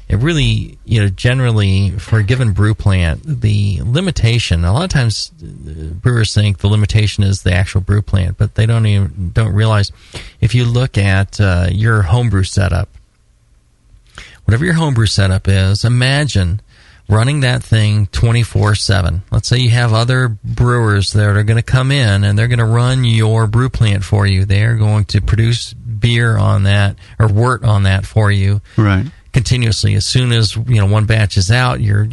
it really, generally for a given brew plant, the limitation, a lot of times brewers think the limitation is the actual brew plant, but they don't realize, if you look at your homebrew setup, whatever your homebrew setup is, imagine running that thing 24/7. Let's say you have other brewers that are going to come in and they're going to run your brew plant for you. They're going to produce beer on that or wort on that for you. Right. Continuously. As soon as one batch is out, you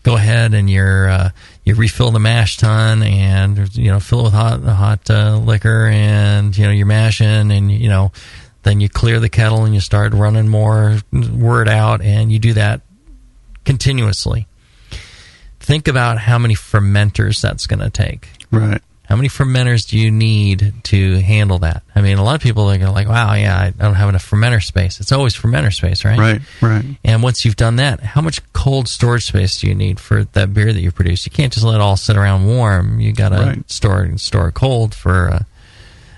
go ahead and you refill the mash tun and fill it with hot liquor, and you're mashing, and then you clear the kettle and you start running more wort out, and you do that continuously. Think about how many fermenters that's going to take. Right. How many fermenters do you need to handle that? I mean, a lot of people are like, wow, yeah, I don't have enough fermenter space. It's always fermenter space, right? Right. And once you've done that, how much cold storage space do you need for that beer that you produce? You can't just let it all sit around warm. You got to store it cold for.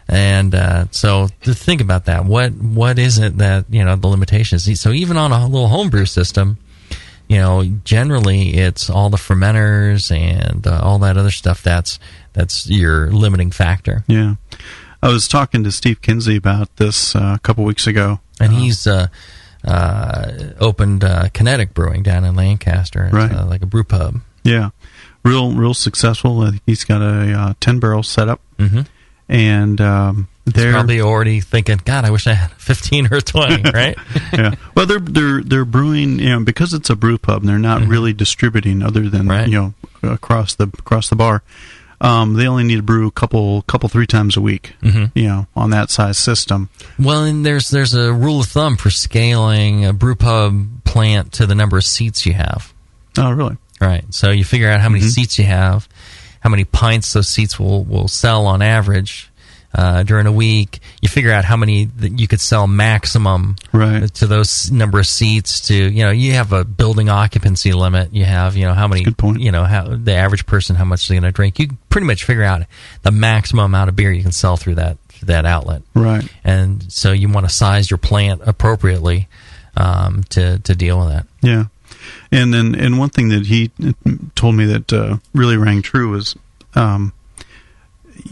So to think about that, what is it that the limitation is? So even on a little homebrew system, generally it's all the fermenters and all that other stuff. That's your limiting factor. Yeah, I was talking to Steve Kinsey about this a couple weeks ago, and he's opened Kinetic Brewing down in Lancaster. It's, right, like a brew pub. Yeah, real successful. I think he's got a 10-barrel setup. Mm-hmm. And they're probably already thinking, God, I wish I had 15 or 20, right? Yeah. Well, they're brewing, because it's a brew pub. They're not really distributing other than across the bar. They only need to brew a couple 3 times a week. On that size system. Well, and there's a rule of thumb for scaling a brew pub plant to the number of seats you have. Oh, really? Right. So you figure out how many seats you have, how many pints those seats will sell on average during a week. You figure out how many that you could sell maximum to those number of seats. To you have a building occupancy limit. You have how many. Good point. How the average person, how much they're going to drink. You pretty much figure out the maximum amount of beer you can sell through that outlet. Right. And so you want to size your plant appropriately to deal with that. Yeah. And one thing that he told me that really rang true is,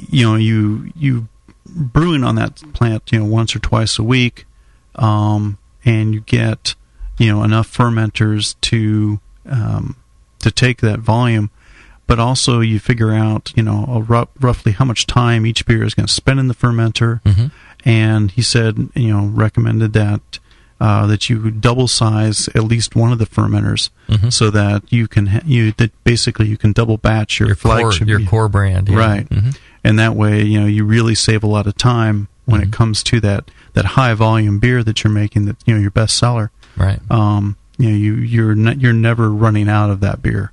you brewing on that plant, once or twice a week, and you get, enough fermenters to take that volume, but also you figure out, roughly how much time each beer is going to spend in the fermenter. Mm-hmm. And he said, recommended that you double size at least one of the fermenters, so that you can basically you can double batch your flagship, your core brand, right? Mm-hmm. And that way, you really save a lot of time when it comes to that high volume beer that you're making, that your best seller, right? You're never running out of that beer,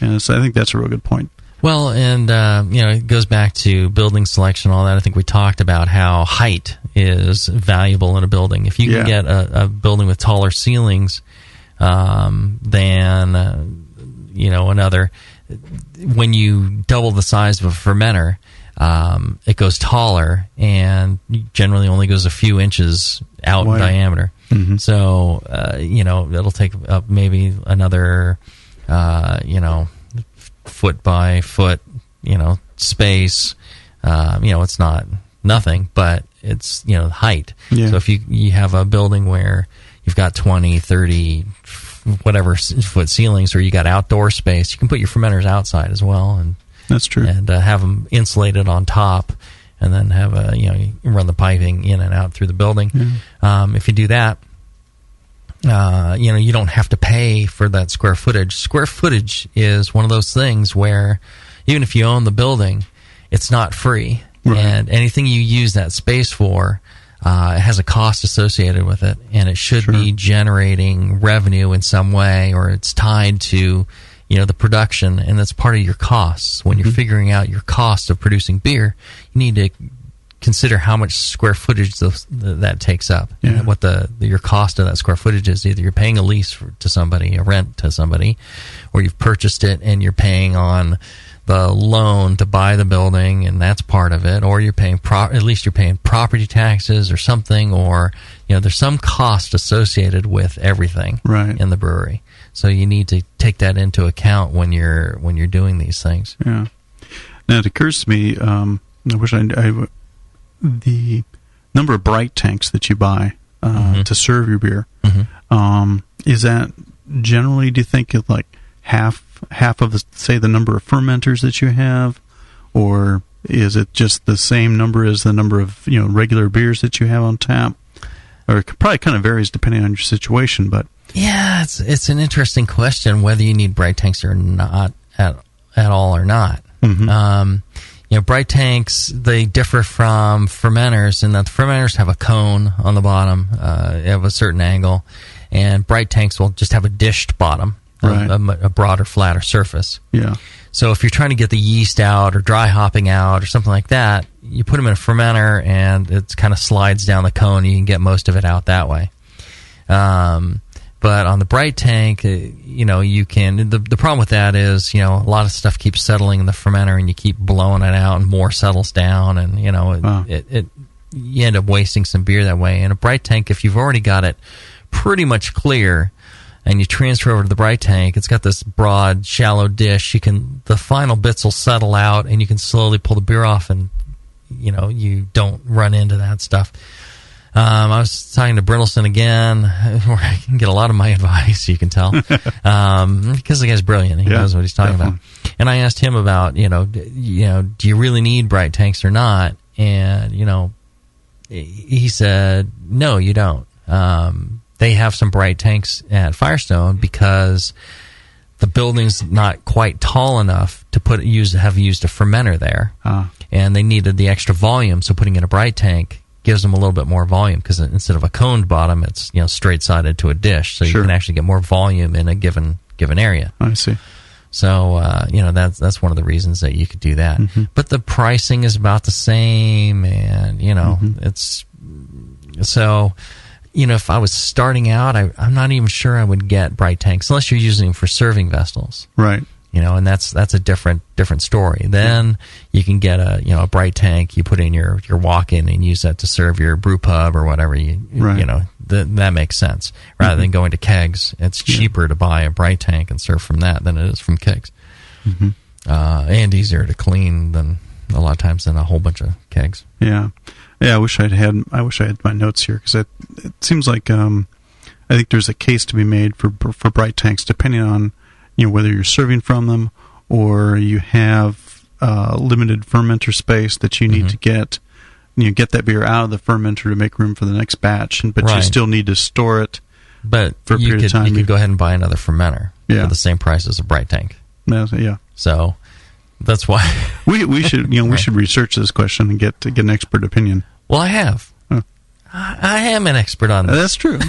and so I think that's a real good point. Well, and it goes back to building selection, all that. I think we talked about how height is valuable in a building. If you can get a building with taller ceilings than another, when you double the size of a fermenter, it goes taller and generally only goes a few inches out in diameter. Mm-hmm. So it'll take up maybe another foot by foot, space. It's not nothing, but it's, height. Yeah. So if you have a building where you've got 20, 30, whatever foot ceilings, or you got outdoor space, you can put your fermenters outside as well. And that's true. And have them insulated on top, and then have you run the piping in and out through the building. Mm-hmm. If you do that, you don't have to pay for that square footage. Square footage is one of those things where even if you own the building, it's not free. Right. And anything you use that space for has a cost associated with it, and it should be generating revenue in some way, or it's tied to the production, and that's part of your costs. When you're figuring out your cost of producing beer, you need to consider how much square footage that takes up, and what your cost of that square footage is. Either you're paying a lease to somebody, a rent to somebody, or you've purchased it and you're paying on the loan to buy the building, and that's part of it, or you're paying at least you're paying property taxes or something, or there's some cost associated with everything in the brewery. So you need to take that into account when you're doing these things. Yeah. Now it occurs to me, I wish the number of bright tanks that you buy to serve your beer, is that generally, do you think, of like half of the number of fermenters that you have, or is it just the same number as the number of regular beers that you have on tap? Or it probably kind of varies depending on your situation, but yeah, it's an interesting question whether you need bright tanks or not at all or not. Bright tanks, they differ from fermenters in that the fermenters have a cone on the bottom, they have a certain angle, and bright tanks will just have a dished bottom, Right. a broader, flatter surface. Yeah. So if you're trying to get the yeast out or dry hopping out or something like that, you put them in a fermenter and it kind of slides down the cone. You can get most of it out that way. But on the bright tank, you can. The problem with that is, a lot of stuff keeps settling in the fermenter, and you keep blowing it out, and more settles down, and you end up wasting some beer that way. In a bright tank, if you've already got it pretty much clear, and you transfer over to the bright tank, it's got this broad, shallow dish. The final bits will settle out, and you can slowly pull the beer off, and you don't run into that stuff. I was talking to Brindleson again, where I can get a lot of my advice, you can tell, because the guy's brilliant. He knows what he's talking about. And I asked him about, do you really need bright tanks or not? And, he said, no, you don't. They have some bright tanks at Firestone because the building's not quite tall enough to have used a fermenter there. And they needed the extra volume, so putting in a bright tank gives them a little bit more volume, because instead of a coned bottom, it's straight sided to a dish, so you can actually get more volume in a given area. I see. So that's one of the reasons that you could do that. Mm-hmm. But the pricing is about the same, and it's so. If I was starting out, I'm not even sure I would get bright tanks unless you're using them for serving vessels. Right. And that's a different story. Then you can get a bright tank. You put in your walk-in and use that to serve your brew pub or whatever. That makes sense. Rather than going to kegs, it's cheaper to buy a bright tank and serve from that than it is from kegs. Mm-hmm. And easier to clean than a lot of times than a whole bunch of kegs. Yeah. I wish I had my notes here, because it seems like I think there's a case to be made for bright tanks, depending on whether you're serving from them or you have limited fermenter space that you need to get that beer out of the fermenter to make room for the next batch, but you still need to store it. But for a period of time. You could go ahead and buy another fermenter for the same price as a bright tank. Yeah. So that's why we should we should research this question and get an expert opinion. Well, I have. I am an expert on this. That's true.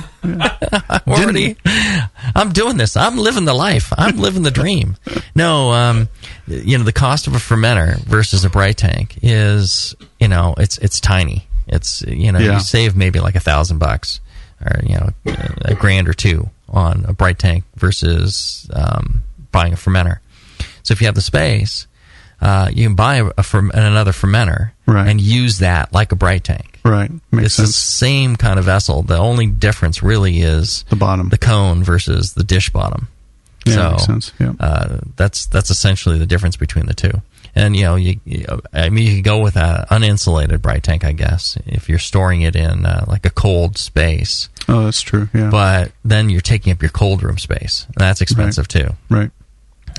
I'm doing this. I'm living the life. I'm living the dream. No, the cost of a fermenter versus a bright tank is, it's tiny. It's, you save maybe like $1,000 or, $1,000 or $2,000 on a bright tank versus buying a fermenter. So if you have the space, you can buy another fermenter and use that like a bright tank. Right. Makes it's sense. the same kind of vessel. The only difference really is the bottom, the cone versus the dish bottom. Yeah, so makes sense. Yeah. That's essentially the difference between the two. And you could go with an uninsulated bright tank, I guess, if you're storing it in like a cold space. Oh, that's true. Yeah. But then you're taking up your cold room space, and that's expensive too. Right.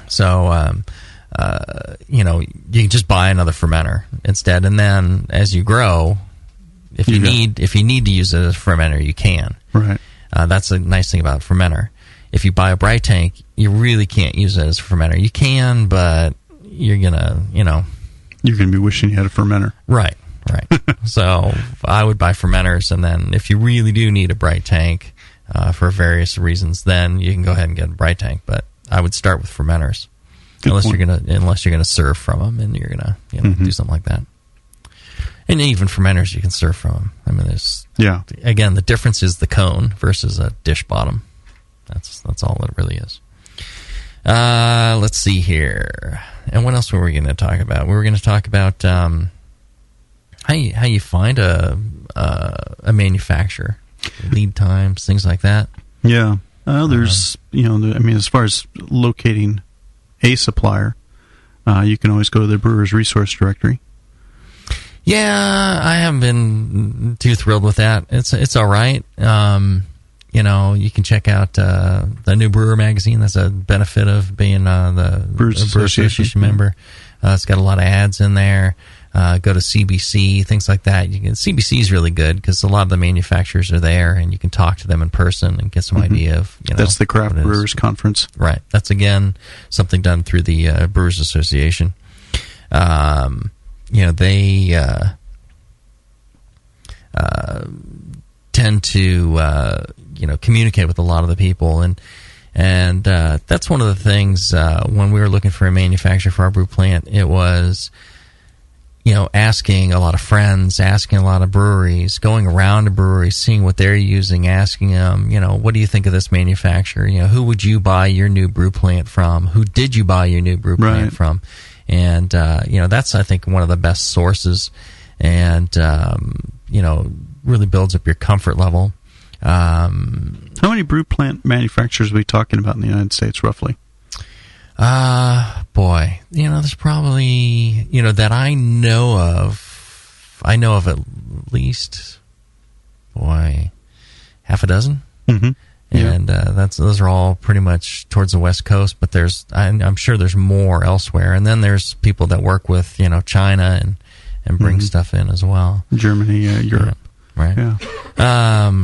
So you can just buy another fermenter instead, and then as you grow, if you need to use it as a fermenter, you can. Right. That's the nice thing about fermenter. If you buy a bright tank, you really can't use it as a fermenter. You can, but you're gonna be wishing you had a fermenter. Right. So I would buy fermenters, and then if you really do need a bright tank for various reasons, then you can go ahead and get a bright tank. But I would start with fermenters. Unless you're gonna serve from them, and you're gonna do something like that. And even fermenters you can serve from them. I mean, again, the difference is the cone versus a dish bottom. That's all it really is. Let's see here. And what else were we going to talk about? We were going to talk about how you find a manufacturer, lead times, things like that. Yeah. There's as far as locating a supplier, you can always go to the Brewer's Resource Directory. Yeah, I haven't been too thrilled with that. It's all right. You can check out the New Brewer magazine. That's a benefit of being the Brewers Association member. It's got a lot of ads in there. Go to CBC, things like that. CBC is really good because a lot of the manufacturers are there, and you can talk to them in person and get some idea of. That's the Craft Brewers Conference, right? That's again something done through the Brewers Association. They tend to communicate with a lot of the people, and that's one of the things when we were looking for a manufacturer for our brew plant. It was asking a lot of friends, asking a lot of breweries, going around to breweries, seeing what they're using, asking them, what do you think of this manufacturer? Who would you buy your new brew plant from? Who did you buy your new brew plant from? And that's, I think, one of the best sources, and really builds up your comfort level. How many brew plant manufacturers are we talking about in the United States, roughly? Boy, there's probably, that I know of at least, half a dozen. Mm-hmm. And those are all pretty much towards the West Coast, but I'm sure there's more elsewhere. And then there's people that work with, China and bring stuff in as well. Germany, Europe. Yeah, right. Yeah.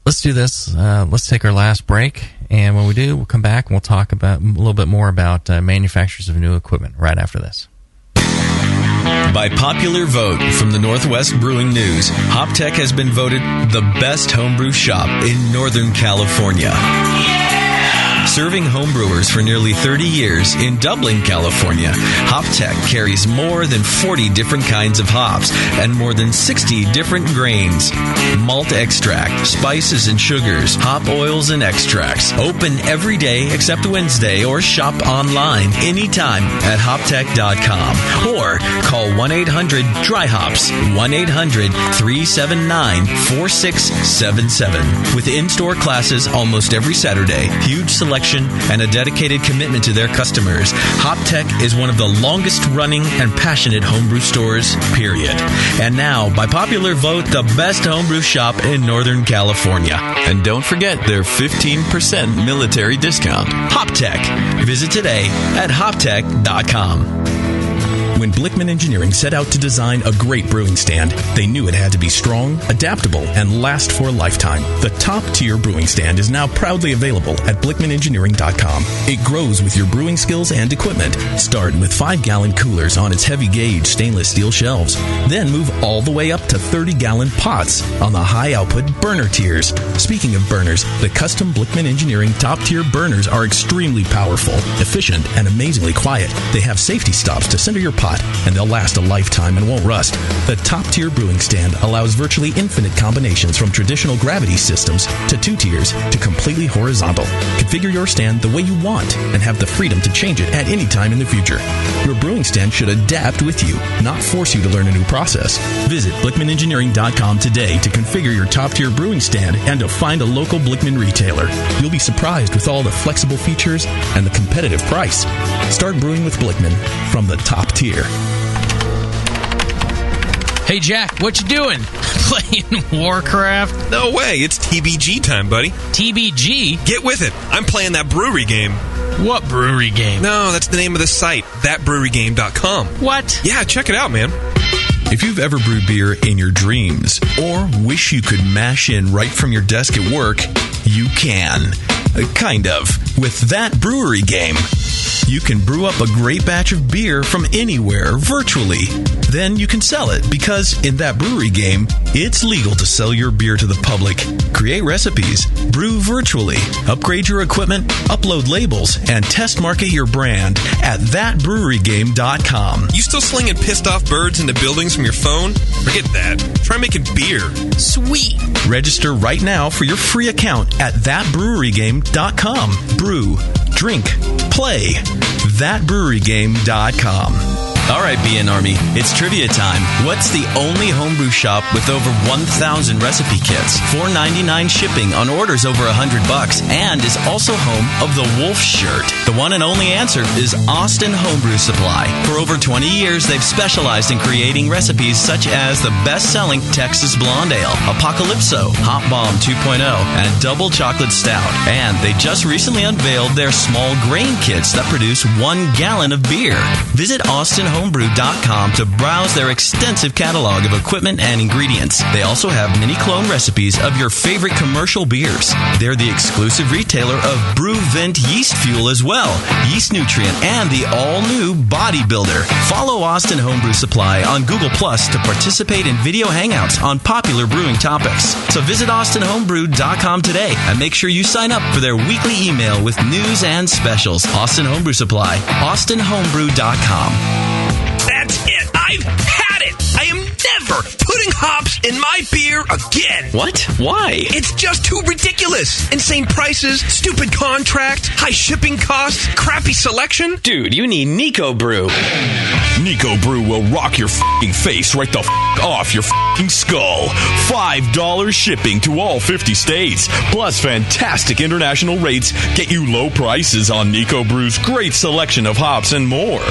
Let's do this. Let's take our last break, and when we do, we'll come back and we'll talk about a little bit more about manufacturers of new equipment right after this. By popular vote from the Northwest Brewing News, HopTech has been voted the best homebrew shop in Northern California. Serving homebrewers for nearly 30 years in Dublin, California, HopTech carries more than 40 different kinds of hops and more than 60 different grains, malt extract, spices and sugars, hop oils and extracts. Open every day except Wednesday, or shop online anytime at hoptech.com or call 1-800-DRY-HOPS, 1-800-379-4677. With in-store classes almost every Saturday, huge selection and a dedicated commitment to their customers, HopTech is one of the longest running and passionate homebrew stores, period. And now, by popular vote, the best homebrew shop in Northern California. And don't forget their 15% military discount. HopTech. Visit today at hoptech.com. When Blickman Engineering set out to design a great brewing stand, they knew it had to be strong, adaptable, and last for a lifetime. The top-tier brewing stand is now proudly available at BlickmanEngineering.com. It grows with your brewing skills and equipment. Start with 5-gallon coolers on its heavy-gauge stainless steel shelves. Then move all the way up to 30-gallon pots on the high-output burner tiers. Speaking of burners, the custom Blickman Engineering top-tier burners are extremely powerful, efficient, and amazingly quiet. They have safety stops to center your pot, and they'll last a lifetime and won't rust. The top-tier brewing stand allows virtually infinite combinations, from traditional gravity systems to 2 tiers to completely horizontal. Configure your stand the way you want and have the freedom to change it at any time in the future. Your brewing stand should adapt with you, not force you to learn a new process. Visit BlickmanEngineering.com today to configure your top-tier brewing stand and to find a local Blickman retailer. You'll be surprised with all the flexible features and the competitive price. Start brewing with Blickman from the top tier. Hey, Jack, what you doing? Playing Warcraft? No way, it's TBG time, buddy. TBG? Get with it. I'm playing that brewery game. What brewery game? No, that's the name of the site, thatbrewerygame.com. What? Yeah, check it out, man. If you've ever brewed beer in your dreams or wish you could mash in right from your desk at work, you can. Kind of. With That Brewery Game. You can brew up a great batch of beer from anywhere, virtually. Then you can sell it, because in That Brewery Game, it's legal to sell your beer to the public. Create recipes, brew virtually, upgrade your equipment, upload labels, and test market your brand at thatbrewerygame.com. You still slinging pissed off birds into buildings from your phone? Forget that. Try making beer. Sweet. Register right now for your free account at thatbrewerygame.com. Brew, drink, play. thatbrewerygame.com. All right, BN Army, it's trivia time. What's the only homebrew shop with over 1,000 recipe kits, $4.99 shipping on orders over $100, and is also home of the Wolf Shirt? The one and only answer is Austin Homebrew Supply. For over 20 years, they've specialized in creating recipes such as the best-selling Texas Blonde Ale, Apocalypso, Hop Bomb 2.0, and Double Chocolate Stout. And they just recently unveiled their small grain kits that produce 1 gallon of beer. Visit Austin austinhomebrew.com to browse their extensive catalog of equipment and ingredients. They also have mini clone recipes of your favorite commercial beers. They're the exclusive retailer of Brew Vent yeast fuel as well, yeast nutrient, and the all-new bodybuilder. Follow Austin Homebrew Supply on Google Plus to participate in video hangouts on popular brewing topics. So visit austinhomebrew.com today and make sure you sign up for their weekly email with news and specials. Austin Homebrew Supply, austinhomebrew.com. That's it. I've had it. I am never putting hops in my beer again. What? Why? It's just too ridiculous. Insane prices, stupid contracts, high shipping costs, crappy selection. Dude, you need Nico Brew. Nico Brew will rock your f***ing face right the f*** off your f***ing skull. $5 shipping to all 50 states. Plus fantastic international rates get you low prices on Nico Brew's great selection of hops and more.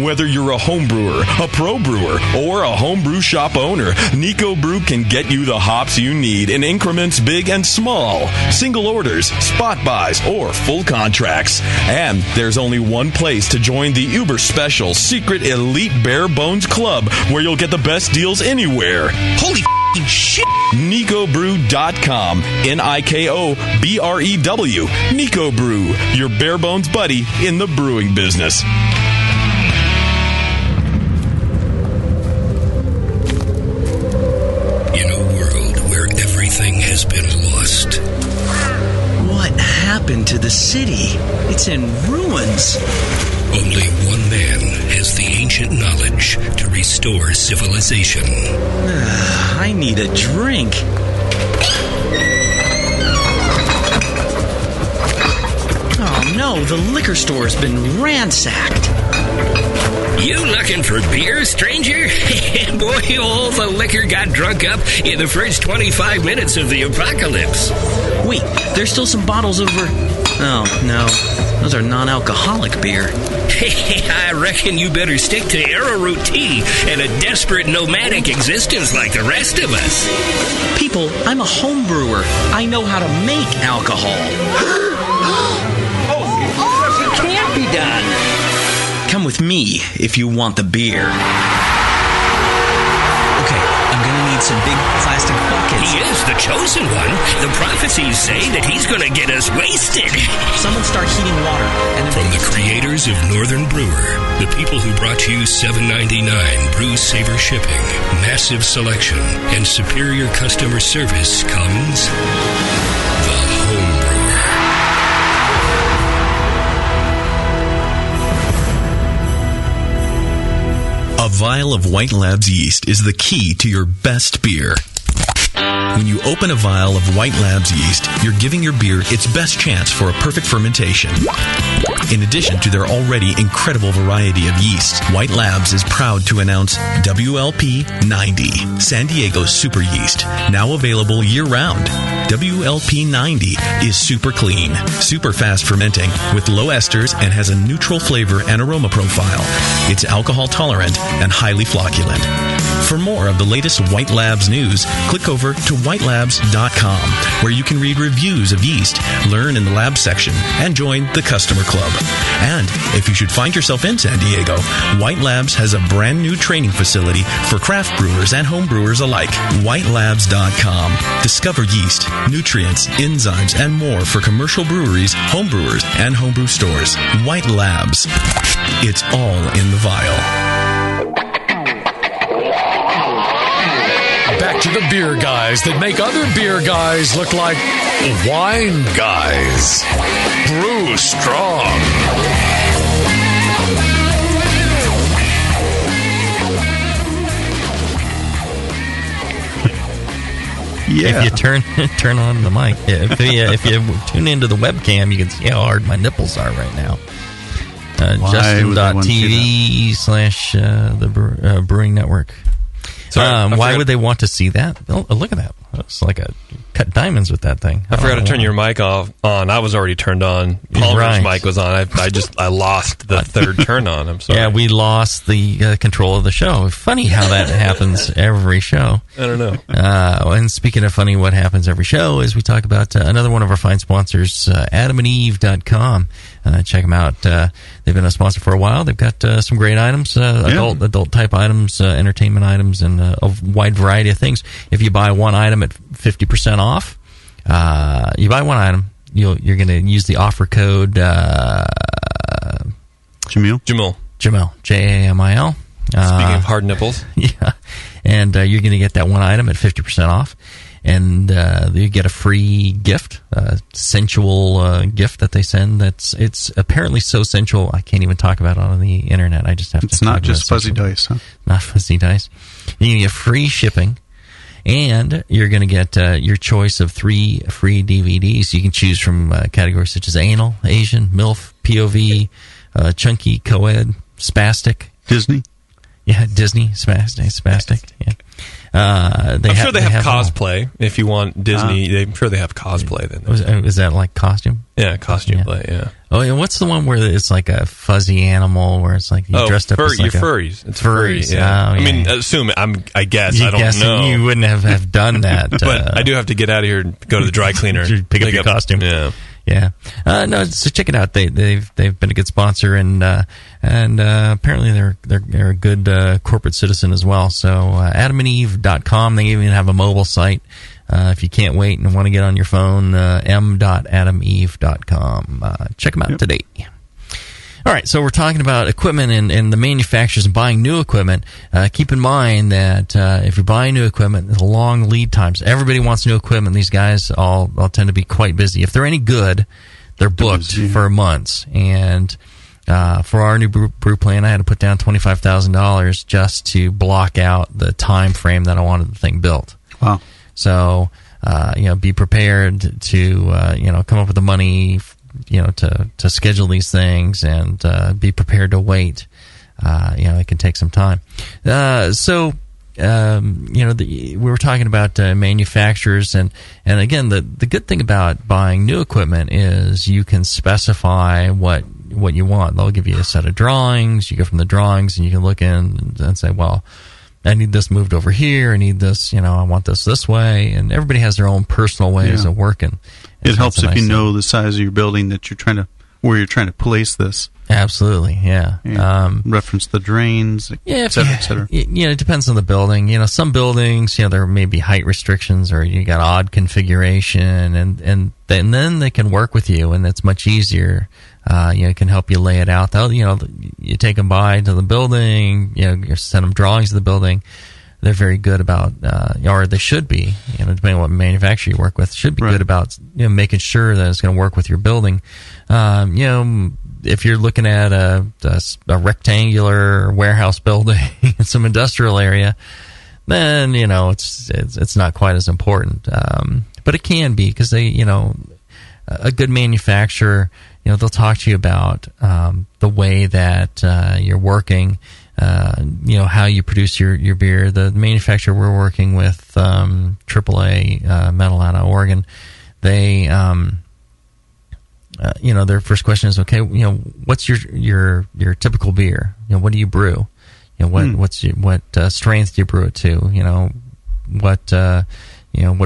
Whether you're a home brewer, a pro brewer, or a homebrew shop owner, Nico Brew can get you the hops you need in increments big and small. Single orders, spot buys, or full contracts. And there's only one place to join the uber special secret elite bare bones club where you'll get the best deals anywhere. Holy shit! NicoBrew.com. NIKOBREW. Nico Brew, your bare bones buddy in the brewing business. In a world where everything has been lost. What happened to the city? It's in ruins. Only one man has the ancient knowledge to restore civilization. I need a drink. Oh no, the liquor store's been ransacked. You looking for beer, stranger? Boy, all the liquor got drunk up in the first 25 minutes of the apocalypse. Wait, there's still some bottles over... Oh, no. Those are non-alcoholic beer. I reckon you better stick to arrowroot tea and a desperate nomadic existence like the rest of us. People, I'm a home brewer. I know how to make alcohol. It can't be done. Come with me if you want the beer. Okay, I'm gonna need some big plastic buckets. He is the chosen one. The prophecies say that he's gonna get us wasted. Someone start heating water. And from the creators of Northern Brewer, the people who brought you $7.99 Brew Saver shipping, massive selection, and superior customer service comes the Home Brewer. A vial of White Labs yeast is the key to your best beer. When you open a vial of White Labs yeast, you're giving your beer its best chance for a perfect fermentation. In addition to their already incredible variety of yeasts, White Labs is proud to announce WLP 90, San Diego's super yeast, now available year-round. WLP 90 is super clean, super fast fermenting, with low esters and has a neutral flavor and aroma profile. It's alcohol tolerant and highly flocculent. For more of the latest White Labs news, click over to whitelabs.com, where you can read reviews of yeast, learn in the lab section, and join the customer club. And if you should find yourself in San Diego, White Labs has a brand new training facility for craft brewers and home brewers alike. Whitelabs.com. Discover yeast, nutrients, enzymes, and more for commercial breweries, home brewers, and homebrew stores. White Labs. It's all in the vial. Back to the beer guys that make other beer guys look like wine guys. Brew strong. If you turn on the mic, if you tune into the webcam, you can see how hard my nipples are right now. Justin.tv/the Brewing Network. Why would they want to see that? Oh, look at that. It's like a cut diamonds with that thing. I forgot to turn your mic on. I was already turned on. Palmer's mic was on. I lost the third turn on. I'm sorry. Yeah, we lost the control of the show. Funny how that happens every show. I don't know. And speaking of funny, what happens every show is we talk about another one of our fine sponsors, AdamandEve.com. Check them out. They've been a sponsor for a while. They've got some great items, adult type items, entertainment items, and a wide variety of things. If you buy one item at 50% off, you buy one item, you're going to use the offer code Jamil, Jamil. Speaking of hard nipples, yeah, and you're going to get that one item at 50% off. And you get a free gift, a sensual gift that they send. It's apparently so sensual I can't even talk about it on the internet. I just have to. It's not just fuzzy dice, huh? Not fuzzy dice. You're going to get free shipping, and you're going to get your choice of 3 free DVDs. You can choose from categories such as anal, Asian, MILF, POV, chunky, co-ed, spastic, Disney. Yeah, Disney, spastic. Yeah. I'm sure they have cosplay. If you want Disney, I'm sure they have cosplay. Then is that like costume? Yeah, costume play. Yeah. Oh, yeah. What's the one where it's like a fuzzy animal, where it's like you dressed up as like furries? It's furries. Yeah. Oh, I mean, I guess I don't know. You wouldn't have done that. But I do have to get out of here and go to the dry cleaner, pick up your costume. Yeah. Yeah, no. So check it out. They've been a good sponsor, and apparently they're a good corporate citizen as well. So AdamandEve.com. They even have a mobile site. If you can't wait and want to get on your phone, m.adameve.com. Check them out today. All right, so we're talking about equipment and the manufacturers and buying new equipment. Keep in mind that if you're buying new equipment, there's long lead times. Everybody wants new equipment. These guys all tend to be quite busy. If they're any good, they're booked for months. And for our new brew plant, I had to put down $25,000 just to block out the time frame that I wanted the thing built. Wow. So, be prepared to, come up with the money to schedule these things, and be prepared to wait. It can take some time. We were talking about manufacturers, and again, the good thing about buying new equipment is you can specify what you want. They'll give you a set of drawings. You go from the drawings, and you can look in and say, well, I need this moved over here. I need this, I want this way. And everybody has their own personal ways of working. It helps if you know the size of your building that where you're trying to place this. Absolutely, yeah. Reference the drains, et cetera, et cetera. It depends on the building. Some buildings, there may be height restrictions, or you got odd configuration, and then they can work with you, and it's much easier. It can help you lay it out. You take them by to the building, you send them drawings of the building. They're very good about, or they should be, depending on what manufacturer you work with, should be good about making sure that it's going to work with your building. If you're looking at a rectangular warehouse building in some industrial area, then it's not quite as important. But it can be, because they, a good manufacturer, they'll talk to you about the way that you're working. How you produce your beer. The manufacturer we're working with, AAA Metal out of Oregon, they, their first question is, okay, what's your typical beer? What do you brew? What strength do you brew it to? What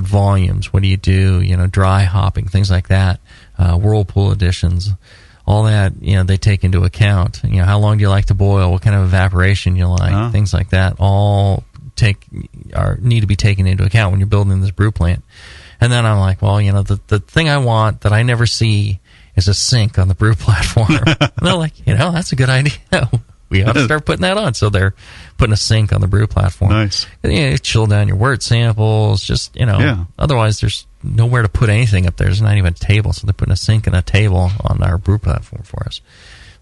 volumes? What do you do? Dry hopping, things like that. Whirlpool editions. All that, they take into account. How long do you like to boil? What kind of evaporation you like? Things like that all need to be taken into account when you're building this brew plant. And then I'm like, well, the thing I want that I never see is a sink on the brew platform. And they're like, that's a good idea. We ought to start putting that on. So they're putting a sink on the brew platform. Nice. Chill down your wort samples. Just, otherwise there's nowhere to put anything up there. There's not even a table. So they're putting a sink and a table on our brew platform for us.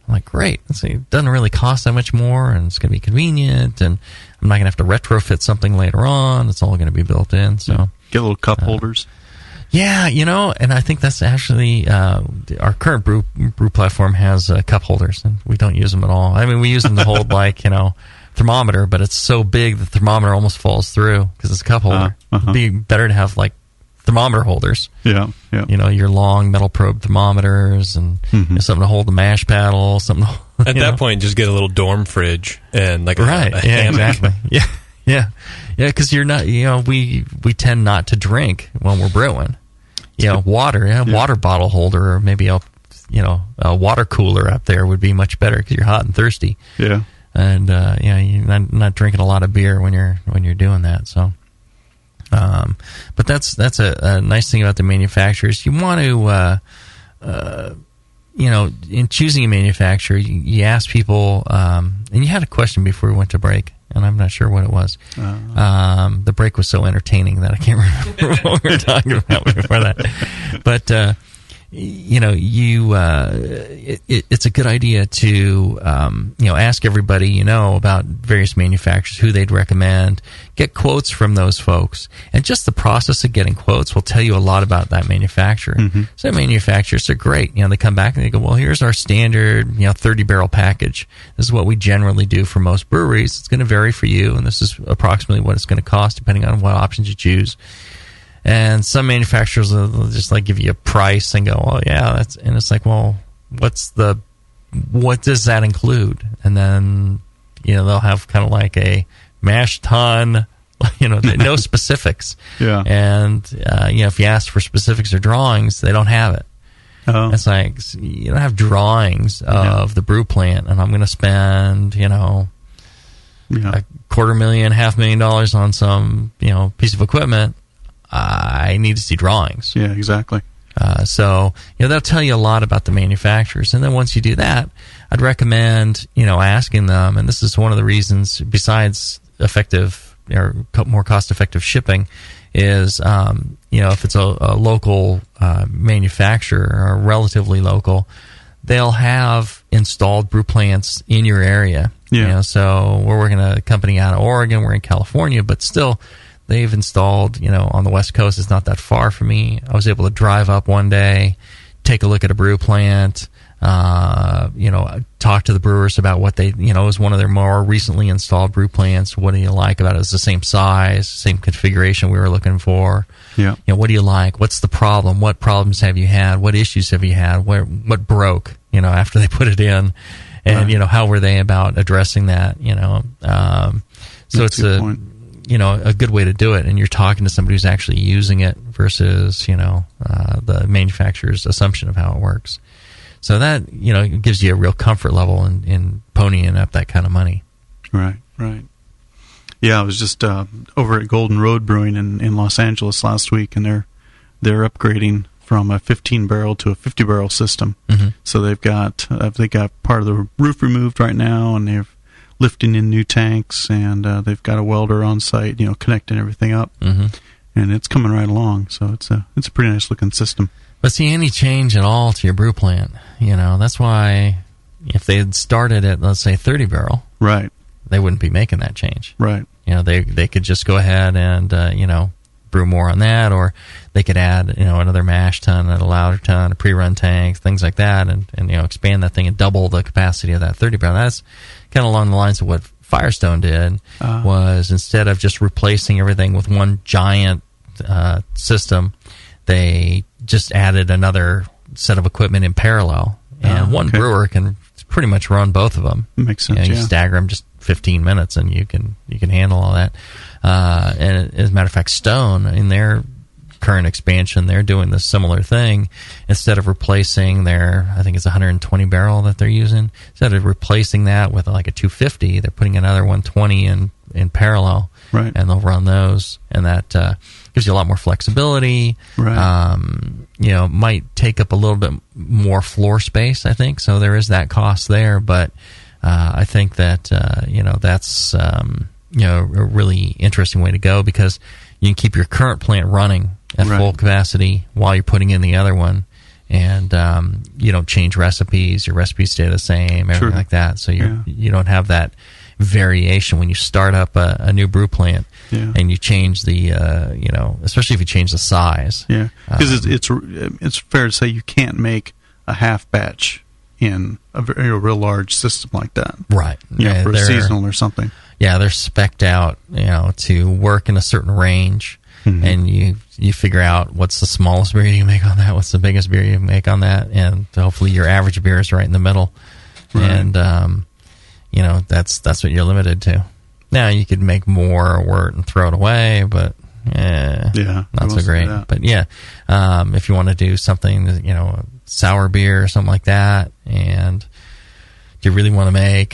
I'm like, great. It doesn't really cost that much more, and it's going to be convenient, and I'm not going to have to retrofit something later on. It's all going to be built in. So get little cup holders. Yeah, and I think that's actually our current brew platform has cup holders, and we don't use them at all. I mean, we use them to hold thermometer, but it's so big the thermometer almost falls through because it's a cup holder. It'd be better to have like thermometer holders. Yeah. Your long metal probe thermometers and something to hold the mash paddle. Something to, at that point, just get a little dorm fridge and like a hammock. Exactly. Yeah. Because you're not. We tend not to drink when we're brewing. Water. Water bottle holder, or maybe a water cooler up there would be much better because you're hot and thirsty. Yeah. And you're not drinking a lot of beer when you're doing that. So. But that's a nice thing about the manufacturers. You want to, in choosing a manufacturer, you ask people, and you had a question before we went to break, and I'm not sure what it was. The break was so entertaining that I can't remember what we were talking about before that. But, it's a good idea to, ask everybody, about various manufacturers, who they'd recommend, get quotes from those folks. And just the process of getting quotes will tell you a lot about that manufacturer. Some manufacturers are great. They come back and they go, well, here's our standard, 30-barrel package. This is what we generally do for most breweries. It's going to vary for you, and this is approximately what it's going to cost depending on what options you choose. And some manufacturers will just like give you a price and go, oh yeah, and it's like, well, what does that include? And then, they'll have kind of like a mash tun, no specifics. Yeah. And, if you ask for specifics or drawings, they don't have it. Oh. It's like, you don't have drawings of the brew plant, and I'm going to spend, $250,000, $500,000 on some, piece of equipment. I need to see drawings. Yeah, exactly. So, they'll tell you a lot about the manufacturers. And then once you do that, I'd recommend, asking them, and this is one of the reasons, besides effective or more cost-effective shipping, is, if it's a local manufacturer or relatively local, they'll have installed brew plants in your area. Yeah. So we're working at a company out of Oregon, we're in California, but still, they've installed, on the West Coast. It's not that far from me. I was able to drive up one day, take a look at a brew plant, talk to the brewers about what they, it was one of their more recently installed brew plants. What do you like about it? It's the same size, same configuration we were looking for. Yeah. What do you like? What's the problem? What problems have you had? What issues have you had? What broke, after they put it in? And, how were they about addressing that, so it's a good way to do it, and you're talking to somebody who's actually using it versus, the manufacturer's assumption of how it works. So that, it gives you a real comfort level in ponying up that kind of money. Right. Yeah, I was just over at Golden Road Brewing in Los Angeles last week, and they're upgrading from a 15-barrel to a 50-barrel system. So they've got part of the roof removed right now, and they're lifting in new tanks, and they've got a welder on site, connecting everything up, and it's coming right along. So it's a pretty nice looking system. But see, any change at all to your brew plant, that's why if they had started at, let's say, 30-barrel, right, they wouldn't be making that change. Right. They could just go ahead and brew more on that, or they could add another mash tun, a louder tun, a pre-run tank, things like that, and expand that thing and double the capacity of that 30-barrel. That's kind of along the lines of what Firestone did, was instead of just replacing everything with one giant system, they just added another set of equipment in parallel, and one brewer can pretty much run both of them. Makes sense. You stagger them just 15 minutes, and you can handle all that. And as a matter of fact, Stone, in their current expansion, they're doing this similar thing. Instead of replacing their, I think it's 120 barrel that they're using, instead of replacing that with like a 250, they're putting another 120 in parallel, right? And they'll run those, and that gives you a lot more flexibility. Right. Might take up a little bit more floor space, I think. So there is that cost there, but I think that that's a really interesting way to go, because you can keep your current plant running at full capacity while you're putting in the other one, and you don't change recipes. Your recipes stay the same, everything like that. So you don't have that variation when you start up a new brew plant, and you change the especially if you change the size. Yeah, because it's fair to say you can't make a half batch in a real large system like that, right? For a seasonal or something. they're spec'd out, to work in a certain range, and you figure out what's the smallest beer you can make on that, what's the biggest beer you can make on that, and hopefully your average beer is right in the middle, and that's what you're limited to. Now you could make more wort and throw it away, but not so great. But if you want to do something, sour beer or something like that, and do you really want to make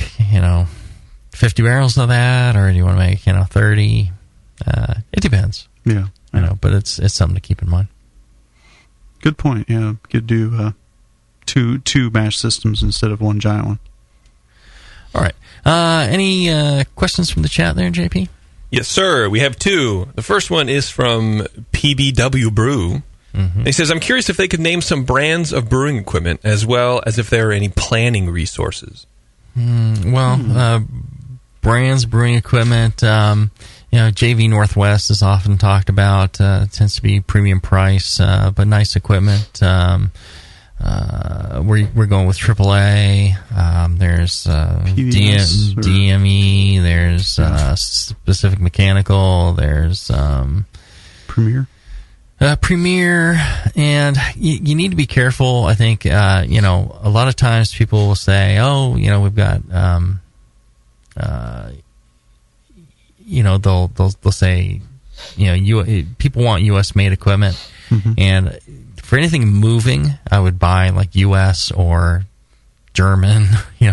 50 barrels of that, or do you want to make 30? It depends. Yeah. But it's something to keep in mind. Good point. Yeah, you could do two mash systems instead of one giant one. All right. Any questions from the chat there, JP? Yes, sir. We have two. The first one is from PBW Brew. He says, I'm curious if they could name some brands of brewing equipment, as well as if there are any planning resources. Brands, brewing equipment, JV Northwest is often talked about. Tends to be premium price, but nice equipment. We're going with AAA. There's DME. There's Specific Mechanical. There's Premier. Premier, and you need to be careful. I think a lot of times people will say, "Oh, we've got." They'll say, people want U.S. made equipment, and for anything moving, I would buy like U.S. or German.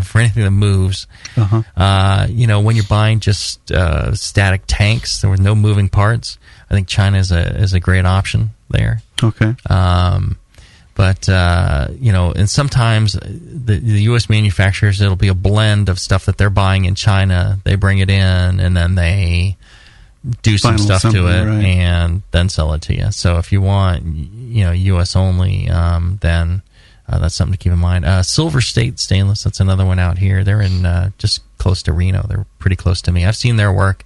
For anything that moves. When you're buying just static tanks with no moving parts, I think China is a great option there. Okay. And sometimes the U.S. manufacturers, it'll be a blend of stuff that they're buying in China. They bring it in, and then they do some stuff to it, and then sell it to you. So if you want, U.S. only, then that's something to keep in mind. Silver State Stainless, that's another one out here. They're in just close to Reno. They're pretty close to me. I've seen their work.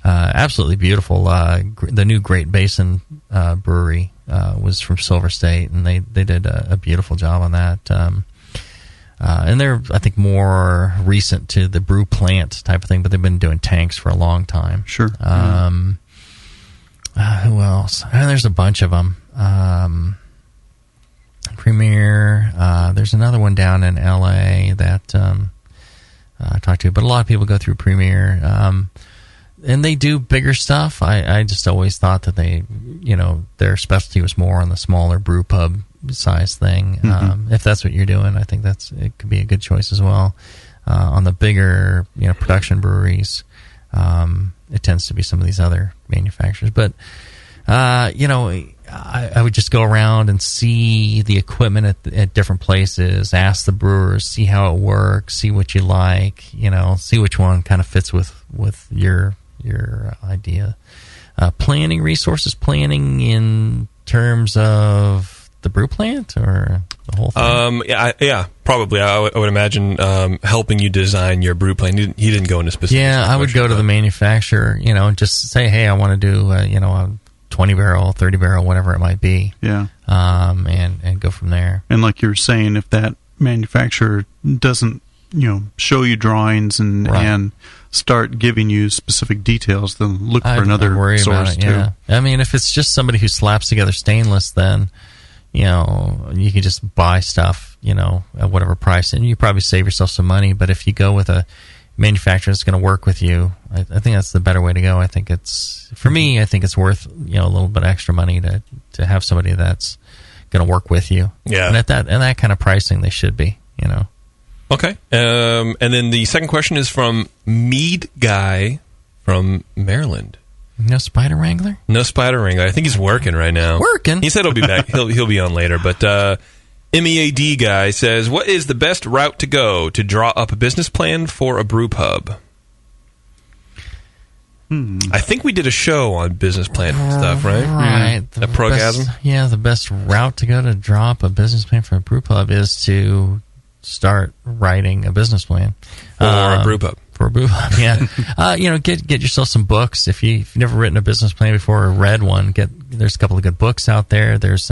Absolutely beautiful. The new Great Basin brewery was from Silver State, and they did a beautiful job on that. And they're, I think, more recent to the brew plant type of thing, but they've been doing tanks for a long time. Sure. Who else? There's a bunch of them. Premier. There's another one down in L.A. that I talked to, but a lot of people go through Premier. And they do bigger stuff. I just always thought that their specialty was more on the smaller brew pub size thing. If that's what you're doing, I think it could be a good choice as well. On the bigger, production breweries, it tends to be some of these other manufacturers. But, I would just go around and see the equipment at different places, ask the brewers, see how it works, see what you like, see which one kind of fits with your idea. Planning resources, planning in terms of the brew plant or the whole thing? Probably. I would imagine helping you design your brew plant. He didn't go into specifics. Yeah, I would go to the manufacturer, and just say, hey, I want to do, a 20 barrel, 30 barrel, whatever it might be. Yeah. And go from there. And like you were saying, if that manufacturer doesn't, show you drawings and start giving you specific details, then look for another source too. I mean, if it's just somebody who slaps together stainless, then you can just buy stuff, at whatever price, and you probably save yourself some money. But if you go with a manufacturer that's going to work with you, I think that's the better way to go. I think it's worth a little bit extra money to have somebody that's going to work with you. Yeah, and at that kind of pricing, they should be. Okay. And then the second question is from Mead Guy from Maryland. No Spider Wrangler? No Spider Wrangler. I think he's working right now. Working? He said he'll be back. He'll be on later. But MEAD Guy says, what is the best route to go to draw up a business plan for a brew pub? I think we did a show on business plan and stuff, right? Right. At Progasm? The best route to go to draw up a business plan for a brew pub is to start writing a business plan for a brew pub. For a brew pub, yeah. Get yourself some books. If you've never written a business plan before or read one, there's a couple of good books out there. There's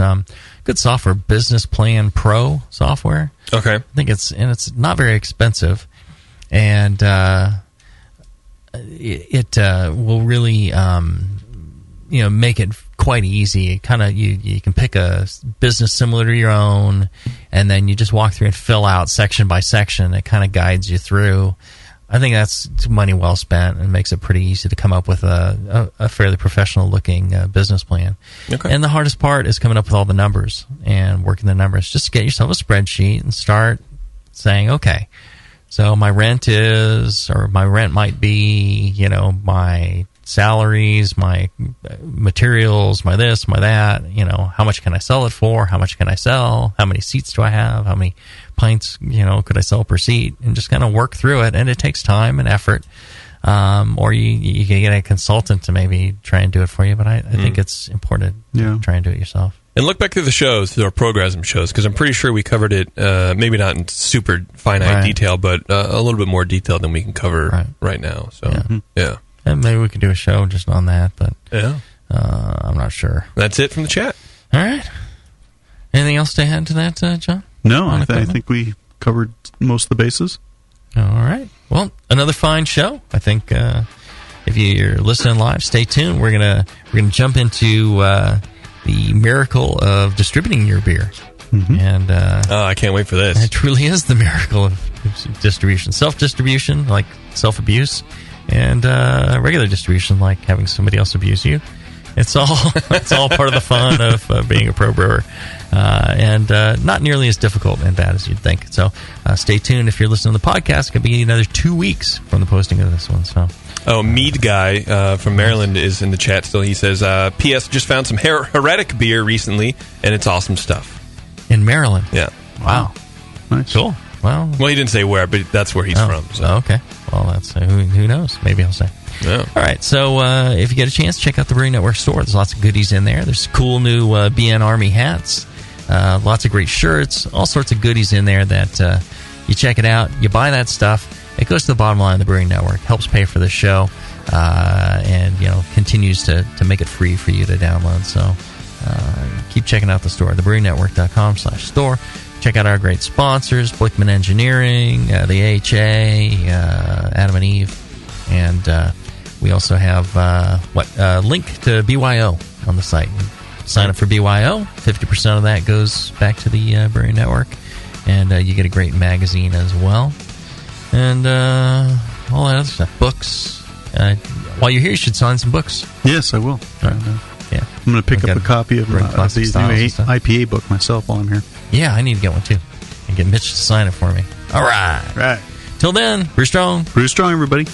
good software, Business Plan Pro software. Okay, I think it's not very expensive, and it will really make it quite easy. Kind of you can pick a business similar to your own, and then you just walk through and fill out section by section. It kind of guides you through. I think that's money well spent and makes it pretty easy to come up with a fairly professional looking business plan. Okay. And the hardest part is coming up with all the numbers and working the numbers. Just get yourself a spreadsheet and start saying, okay, so my rent might be, my salaries, my materials, my this, my that, how much can I sell it for? How much can I sell? How many seats do I have? How many pints, could I sell per seat? And just kind of work through it. And it takes time and effort. Or you can get a consultant to maybe try and do it for you. But I think it's important to try and do it yourself. And look back through the shows, through our program shows, because I'm pretty sure we covered it, maybe not in super finite detail, but a little bit more detail than we can cover right now. So, yeah. And maybe we could do a show just on that, but I'm not sure. That's it from the chat. All right. Anything else to add to that, John? No, I think we covered most of the bases. All right. Well, another fine show. I think if you're listening live, stay tuned. We're gonna jump into the miracle of distributing your beer. Mm-hmm. And I can't wait for this. It truly is the miracle of distribution. Self-distribution, like self-abuse, and regular distribution, like having somebody else abuse you. It's all part of the fun of being a pro brewer, and not nearly as difficult and bad as you'd think. So stay tuned. If you're listening to the podcast, it could be another 2 weeks from the posting of this one. So. Oh, Mead Guy from Maryland is in the chat still. He says, P.S. just found some Heretic beer recently, and it's awesome stuff. In Maryland? Yeah. Wow. Nice. Cool. Well, he didn't say where, but that's where he's from. So. Okay. Well, that's who knows? Maybe he'll say. Yeah. All right. So if you get a chance, check out the Brewing Network store. There's lots of goodies in there. There's cool new BN Army hats, lots of great shirts, all sorts of goodies in there that you check it out. You buy that stuff. It goes to the bottom line of the Brewing Network, helps pay for the show, and continues to make it free for you to download. So keep checking out the store, thebrewingnetwork.com/store. Check out our great sponsors, Blickman Engineering, the AHA, Adam and Eve, and we also have link to BYO on the site. Sign up for BYO, 50% of that goes back to the Brewing Network, and you get a great magazine as well. And all that other stuff. Books. While you're here, you should sign some books. Yes, I will. Yeah. I'm going to pick up a copy of the new IPA book myself while I'm here. Yeah, I need to get one too. And get Mitch to sign it for me. All right. Right. Till then, brew strong. Brew strong, everybody.